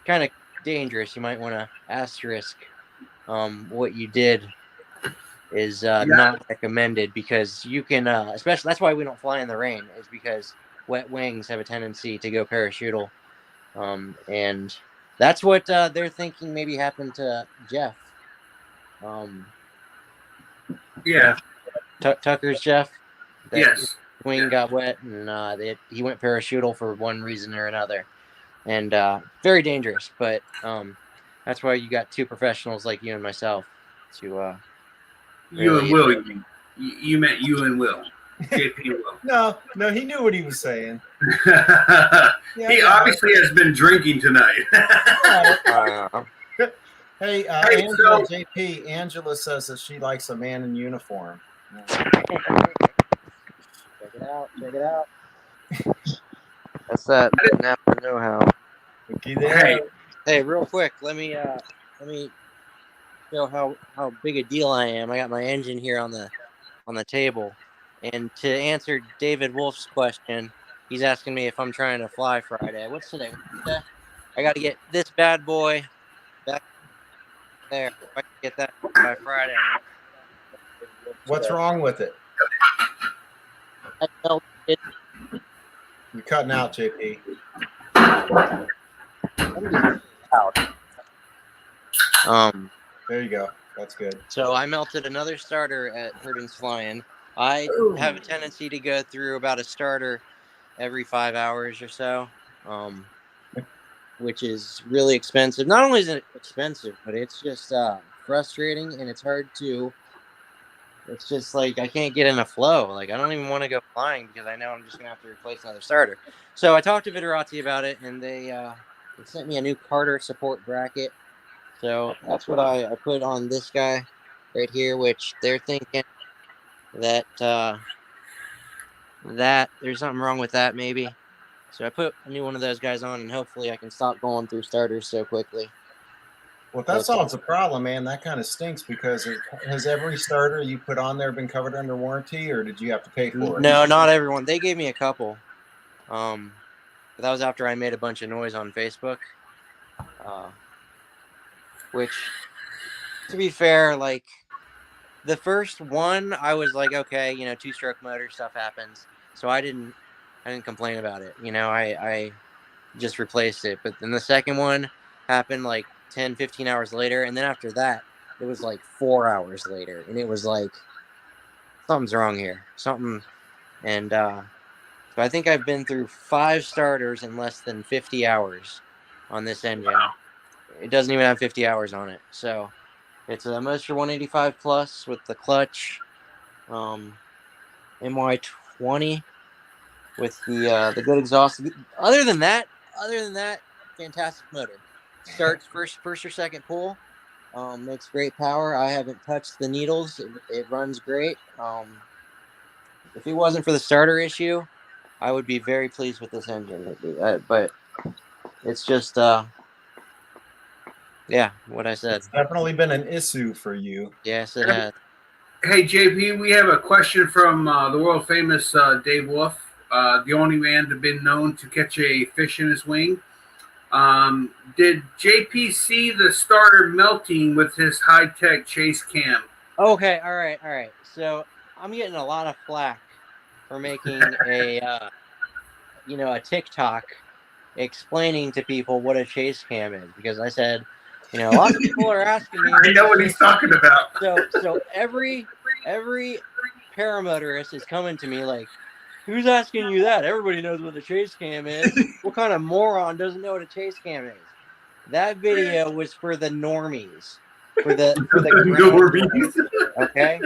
kind of dangerous. You might want to asterisk what you did is not recommended, because you can especially, that's why we don't fly in the rain, is because wet wings have a tendency to go parachutal, and that's what they're thinking maybe happened to Jeff. Tucker's Jeff. Yes. Wing got wet, and he went parachutal for one reason or another, and very dangerous. But that's why you got two professionals like you and myself to. You and Will, you meant you and Will. JP and Will. No, he knew what he was saying. He obviously has been drinking tonight. Hey, Angela, JP, Angela says that she likes a man in uniform. Check it out. That's that Napa know-how. Hey, real quick, let me show how big a deal I am. I got my engine here on the table, and to answer David Wolf's question, he's asking me if I'm trying to fly Friday. What's today? I got to get this bad boy back there. If I can get that by Friday. What's wrong with it? I felt it. You're cutting out, JP. There you go. That's good. So I melted another starter at Purdin's Flying. I have a tendency to go through about a starter every 5 hours or so, which is really expensive. Not only is it expensive, but it's just frustrating, and it's hard to. It's just like I can't get in a flow. Like I don't even want to go flying because I know I'm just gonna have to replace another starter. So I talked to Viderazzi about it, and they sent me a new Carter support bracket. So that's what I put on this guy right here, which they're thinking that that there's something wrong with that maybe. So I put a new one of those guys on, and hopefully I can stop going through starters so quickly. Well, if that solves the problem, man, that kind of stinks because has every starter you put on there been covered under warranty, or did you have to pay for it? No, not everyone. They gave me a couple. But that was after I made a bunch of noise on Facebook. Which, to be fair, like the first one, I was like, okay, you know, 2-stroke motor stuff happens, so I didn't complain about it. You know, I just replaced it. But then the second one happened like 10, 15 hours later, and then after that, it was like 4 hours later, and it was like something's wrong here, something. And so I think I've been through 5 starters in less than 50 hours on this engine. Wow. It doesn't even have 50 hours on it. So it's a Moster 185 Plus with the clutch, MY20 with the good exhaust. Other than that, fantastic motor. Starts first or second pull. Makes great power. I haven't touched the needles. It runs great. If it wasn't for the starter issue, I would be very pleased with this engine. But it's just, yeah, what I said. It's definitely been an issue for you. Yes, it has. Hey, JP, we have a question from the world famous Dave Wolf, the only man to have been known to catch a fish in his wing. Did JP see the starter melting with his high-tech chase cam? Okay, all right. So I'm getting a lot of flack for making a TikTok explaining to people what a chase cam is, because I said, you know, a lot of people are asking me. I know what he's talking about. So every paramotorist is coming to me like, who's asking you that? Everybody knows what a chase cam is. What kind of moron doesn't know what a chase cam is? That video was for the normies, for the normies. Okay,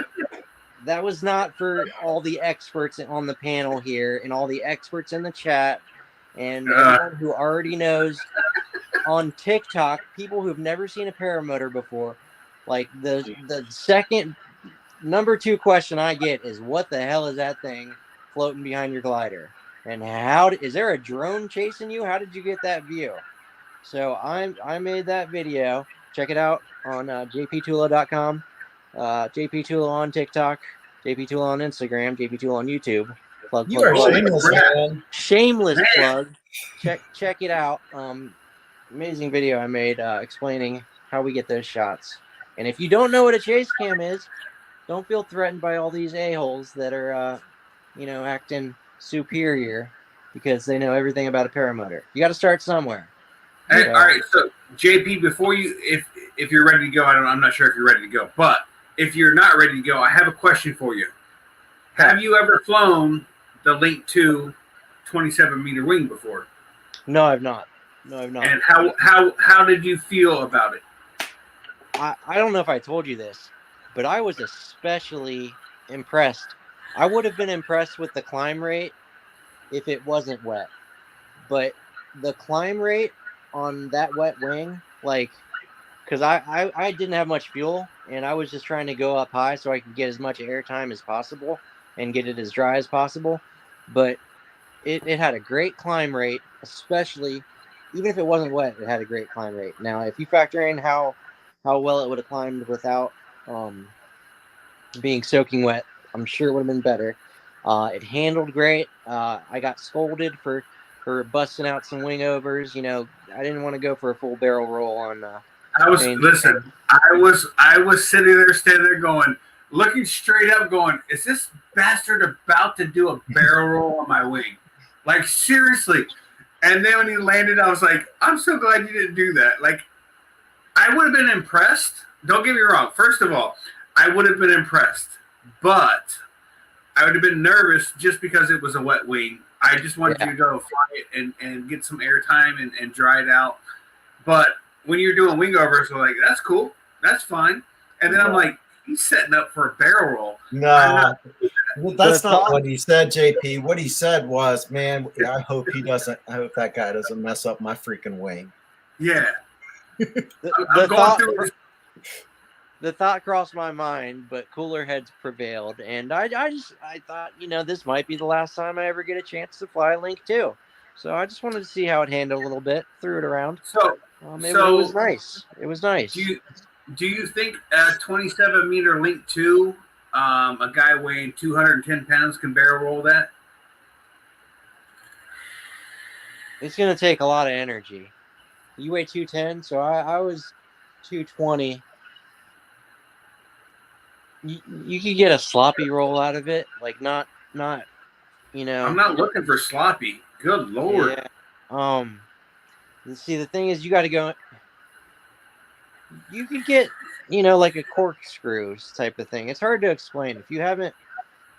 that was not for all the experts on the panel here and all the experts in the chat and anyone who already knows. On TikTok, people who've never seen a paramotor before, like the second number 2 question I get is, what the hell is that thing floating behind your glider? And is there a drone chasing you? How did you get that view? So I made that video. Check it out on jptulo.com, jptulo on TikTok, jptulo on Instagram, jptulo on YouTube. Plug. Shameless, man. Shameless plug. Check it out. Amazing video I made explaining how we get those shots. And if you don't know what a chase cam is, don't feel threatened by all these a-holes that are, acting superior because they know everything about a paramotor. You got to start somewhere. Hey, all right, so JP, before you, if you're ready to go, I'm not sure if you're ready to go, but if you're not ready to go, I have a question for you. Have you ever flown the Link 2 27-meter wing before? No, I've not. And how did you feel about it? I don't know if I told you this, but I was especially impressed. I would have been impressed with the climb rate if it wasn't wet. But the climb rate on that wet wing, like, because I didn't have much fuel, and I was just trying to go up high so I could get as much air time as possible and get it as dry as possible. But it had a great climb rate, especially even if it wasn't wet, it had a great climb rate. Now, if you factor in how well it would have climbed without being soaking wet, I'm sure it would have been better. It handled great. I got scolded for busting out some wing overs. You know, I didn't want to go for a full barrel roll on. I was standing there going, looking straight up, going, is this bastard about to do a barrel roll on my wing? Like, seriously. And then when he landed, I was like, I'm so glad you didn't do that. Like, I would have been impressed. Don't get me wrong. First of all, I would have been impressed. But I would have been nervous just because it was a wet wing. I just wanted you to go fly it and get some air time and dry it out. But when you're doing wing overs, we're like, that's cool. That's fine. And then I'm like, he's setting up for a barrel roll. No, that's not what he said, JP. What he said was, man, I hope that guy doesn't mess up my freaking wing. Yeah. I'm going through it. The thought crossed my mind, but cooler heads prevailed, and I thought, this might be the last time I ever get a chance to fly Link 2. So I just wanted to see how it handled a little bit, threw it around. So it was nice. It was nice. Do you think a 27-meter Link 2, a guy weighing 210 pounds can barrel roll that? It's going to take a lot of energy. You weigh 210, so I was 220. You could get a sloppy roll out of it, like not. I'm not looking for sloppy. Good Lord. Yeah. See, the thing is, you got to go. You could get, like a corkscrew type of thing. It's hard to explain if you haven't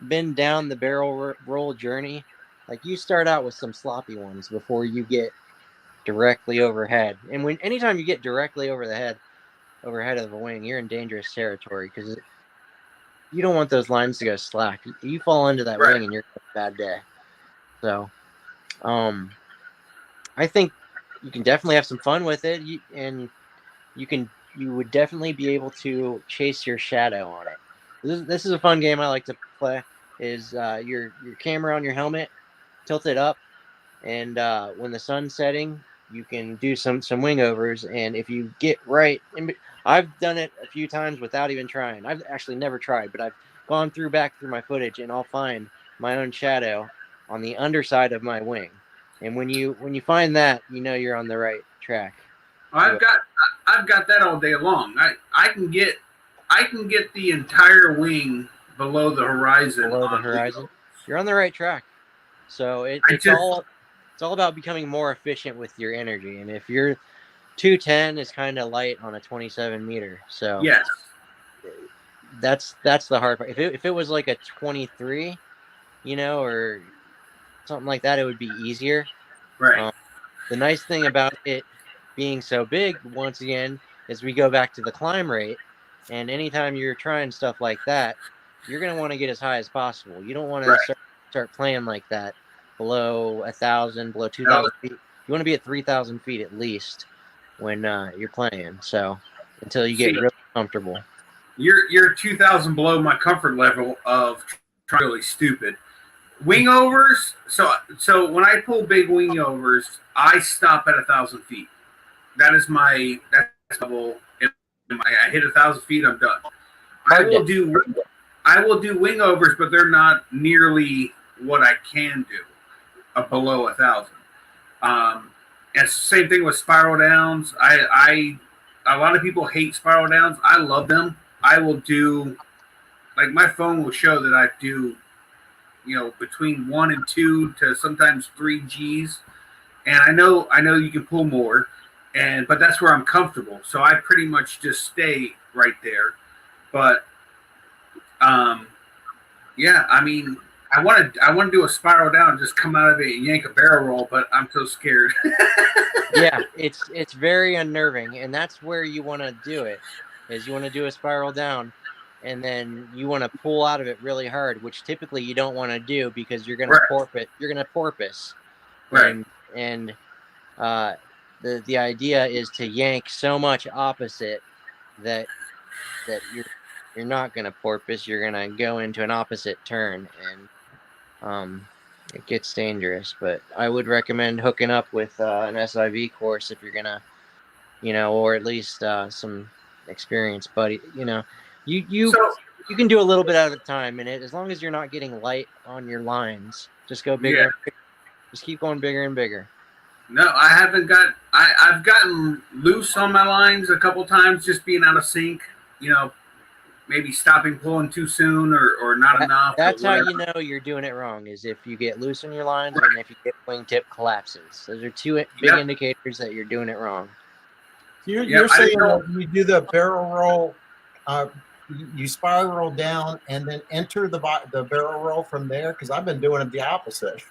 been down the barrel roll journey. Like, you start out with some sloppy ones before you get directly overhead, and anytime you get directly overhead of a wing, you're in dangerous territory because you don't want those lines to go slack. You fall into that wing and you're having a bad day. So, I think you can definitely have some fun with it, and you would definitely be able to chase your shadow on it. This is a fun game I like to play. Is your camera on your helmet tilted up, and when the sun's setting, you can do some wing overs, and if you get right, I've done it a few times without even trying. I've actually never tried, but I've gone back through my footage, and I'll find my own shadow on the underside of my wing. And when you find that, you're on the right track. I've got that all day long. I can get the entire wing below the horizon. You're on the right track. So it's all about becoming more efficient with your energy. And if you're 210 is kind of light on a 27 meter. So yes, that's the hard part. If it was like a 23, or something like that, it would be easier. Right. The nice thing about it being so big, once again, is we go back to the climb rate. And anytime you're trying stuff like that, you're going to want to get as high as possible. You don't want to start playing like that below 1,000, below 2,000 feet. You want to be at 3,000 feet at least when you're playing. So until you get really comfortable. You're 2,000 below my comfort level of trying really stupid. Wing overs. So when I pull big wing overs, I stop at 1,000 feet. That's my level. If I hit 1,000 feet, I'm done. I will do wing overs, but they're not nearly what I can do below 1,000. And same thing with spiral downs. A lot of people hate spiral downs. I love them. I will do, like, my phone will show that I do, between 1 and 2 to sometimes 3 Gs. And I know you can pull more, but that's where I'm comfortable. So I pretty much just stay right there. But yeah, I mean, I want to do a spiral down and just come out of it and yank a barrel roll, but I'm so scared. Yeah, it's very unnerving, and that's where you want to do it. Is you want to do a spiral down, and then you want to pull out of it really hard, which typically you don't want to do because you're going to porpoise. You're going to porpoise, right? And the idea is to yank so much opposite that you're not going to porpoise. You're going to go into an opposite turn, and it gets dangerous. But I would recommend hooking up with an SIV course if you're gonna, or at least some experience buddy. You can do a little bit at a time in it, as long as you're not getting light on your lines. Just go bigger. Yeah. Just keep going bigger and bigger. No, I haven't got. I've gotten loose on my lines a couple times, just being out of sync. Maybe stopping pulling too soon or not enough. That's how you know you're doing it wrong, is if you get loose on your lines and if you get wingtip collapses. Those are two big indicators that you're doing it wrong. You're saying when you do the barrel roll, you spiral down and then enter the barrel roll from there? Because I've been doing it the opposite.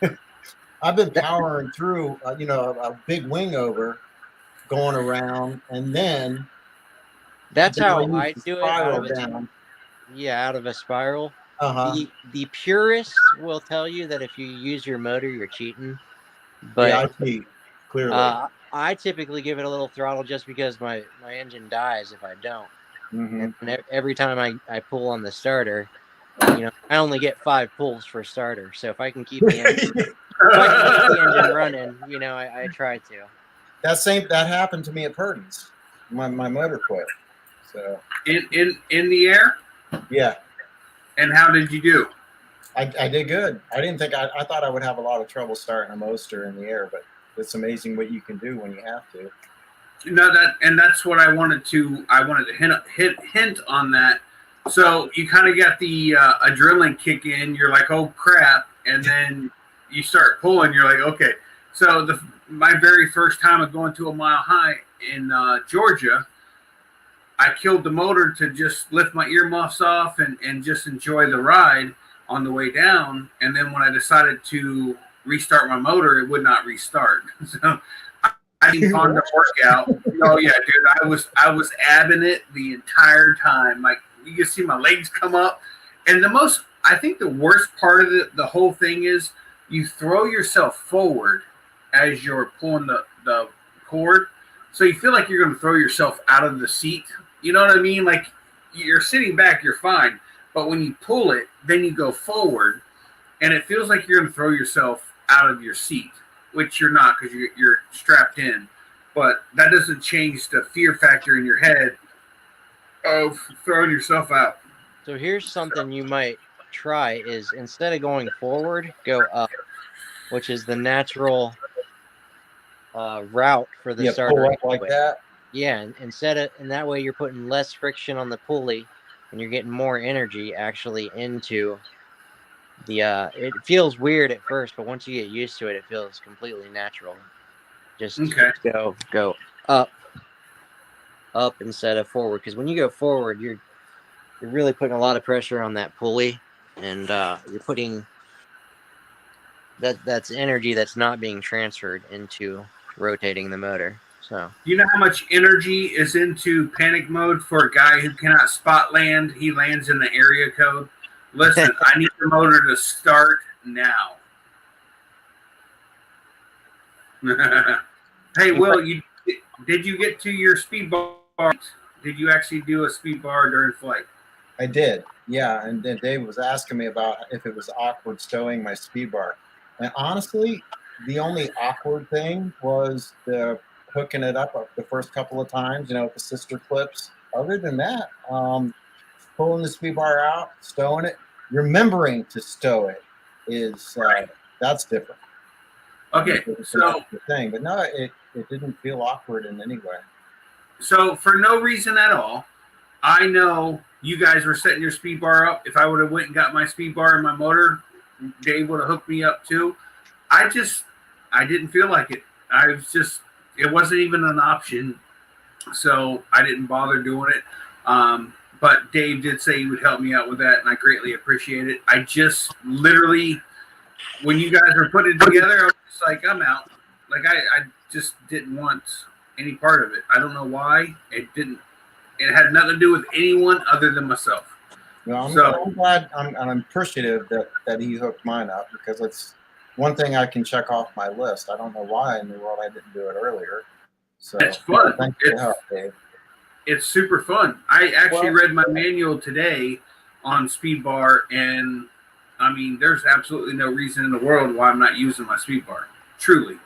I've been powering through, a big wing over, going around, and then that's how I do it. Out of a spiral. The purists will tell you that if you use your motor, you're cheating. But I cheat, clearly. I typically give it a little throttle just because my engine dies if I don't. Mm-hmm. And every time I pull on the starter, I only get 5 pulls for starter. So if I can keep the engine running, I try to. That happened to me at Purdin's. My motor quit. So in the air. yeah, And how did you do? I did good. I thought I would have a lot of trouble starting a Moster in the air, but it's amazing what you can do when you have to. That's what I wanted to hint on that. So you kind of got the adrenaline kick in. You're like, oh crap, and then you start pulling. You're like, okay. So my very first time of going to a mile high in Georgia, I killed the motor to just lift my earmuffs off and just enjoy the ride on the way down. And then when I decided to restart my motor, it would not restart. So I didn't fund the workout. Oh yeah, dude, I was abbing it the entire time. Like you can see my legs come up. And I think the worst part of the whole thing is you throw yourself forward as you're pulling the cord. So you feel like you're going to throw yourself out of the seat. You know what I mean? Like you're sitting back, you're fine. But when you pull it, then you go forward, and it feels like you're going to throw yourself out of your seat, which you're not because you're strapped in. But that doesn't change the fear factor in your head of throwing yourself out. So here's something you might try is instead of going forward, go up, which is the natural route for the starter. Pull up like that. Yeah, and that way you're putting less friction on the pulley, and you're getting more energy actually into the. It feels weird at first, but once you get used to it, it feels completely natural. Just go up instead of forward, because when you go forward, you're really putting a lot of pressure on that pulley, and you're putting that's energy that's not being transferred into rotating the motor. So you know how much energy is into panic mode for a guy who cannot spot land? He lands in the area code. Listen, I need the motor to start now. Hey, Will, did you get to your speed bar? Did you actually do a speed bar during flight? I did, yeah. And then Dave was asking me about if it was awkward stowing my speed bar. And honestly, the only awkward thing was the hooking it up the first couple of times, with the sister clips. Other than that, pulling the speed bar out, stowing it, remembering to stow it is that's different. Okay, so the thing, but no, it didn't feel awkward in any way. So for no reason at all, I know you guys were setting your speed bar up. If I would have went and got my speed bar and my motor, Dave would have hooked me up too. I didn't feel like it. It wasn't even an option. So I didn't bother doing it. But Dave did say he would help me out with that, and I greatly appreciate it. I just literally, when you guys were putting it together, I was just like, I'm out. Like I just didn't want any part of it. I don't know why. It had nothing to do with anyone other than myself. Well, I'm glad. I'm appreciative that he hooked mine up, because it's one thing I can check off my list. I don't know why in the world I didn't do it earlier. So it's fun. Thanks for the help, Dave. It's super fun. I actually read my manual today on speed bar, and I mean, there's absolutely no reason in the world why I'm not using my speed bar. Truly.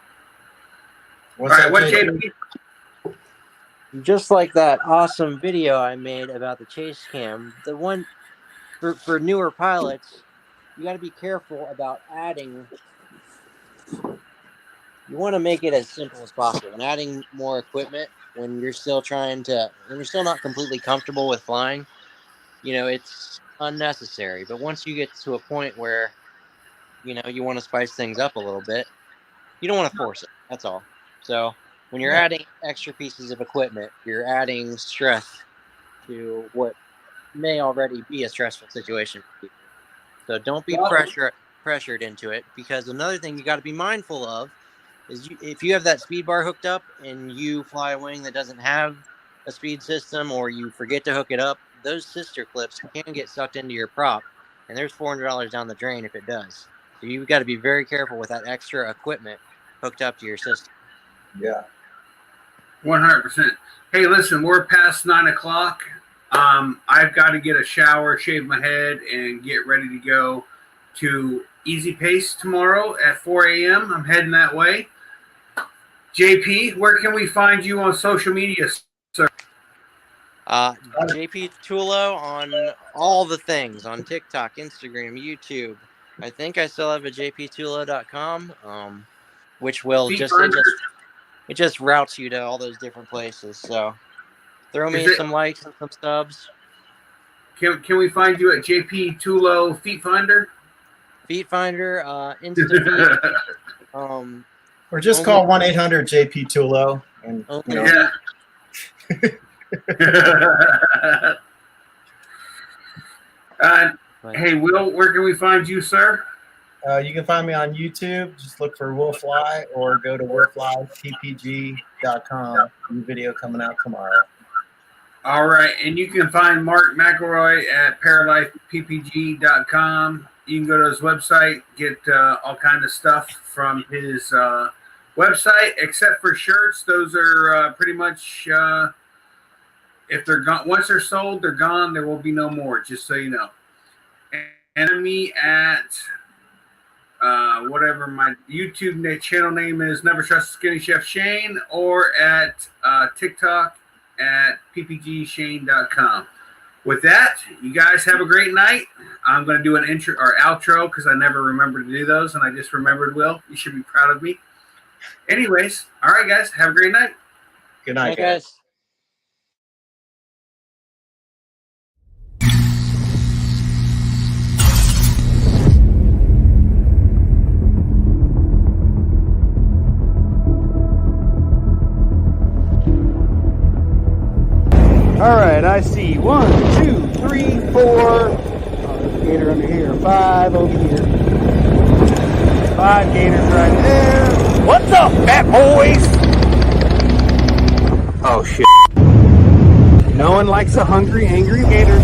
All right, what JP? Just like that awesome video I made about the chase cam, the one for newer pilots, you got to be careful about adding. You want to make it as simple as possible, and adding more equipment when you're still not completely comfortable with flying, it's unnecessary. But once you get to a point where, you want to spice things up a little bit, you don't want to force it. That's all. So when you're adding extra pieces of equipment, you're adding stress to what may already be a stressful situation for people. So don't be pressured into it, because another thing you got to be mindful of is if you have that speed bar hooked up and you fly a wing that doesn't have a speed system, or you forget to hook it up, those sister clips can get sucked into your prop, and there's $400 down the drain if it does. So you've got to be very careful with that extra equipment hooked up to your system. Yeah. 100%. Hey, listen, we're past 9 o'clock. I've got to get a shower, shave my head, and get ready to go to Easy Pace tomorrow at 4 a.m. I'm heading that way. JP, where can we find you on social media, sir? JP Tulo on all the things, on TikTok, Instagram, YouTube. I think I still have a jptulo.com, which will it just routes you to all those different places. So throw me some likes and some stubs. Can we find you at JP Tulo Feet Finder? Feet Finder, Insta or just call 1-800 JP Tulo and Hey, Will, where can we find you, sir? You can find me on YouTube. Just look for Will Fly or go to willflyppg.com. New video coming out tomorrow. All right. And you can find Mark McElroy at paralifeppg.com. You can go to his website, get all kind of stuff from his website, except for shirts. Those are pretty much, if they're gone, once they're sold, they're gone. There will be no more, just so you know. And me at whatever my YouTube channel name is, Never Trust Skinny Chef Shane, or at TikTok at ppgshane.com. With that, you guys have a great night. I'm going to do an intro or outro because I never remember to do those, and I just remembered. Will, you should be proud of me. Anyways, all right, guys, have a great night. Good night, guys. All right, I see 1, 2, 3, 4. Oh, there's a gator under here. 5 over here. 5 gators right there. What's up, fat boys? Oh shit! No one likes a hungry, angry gator.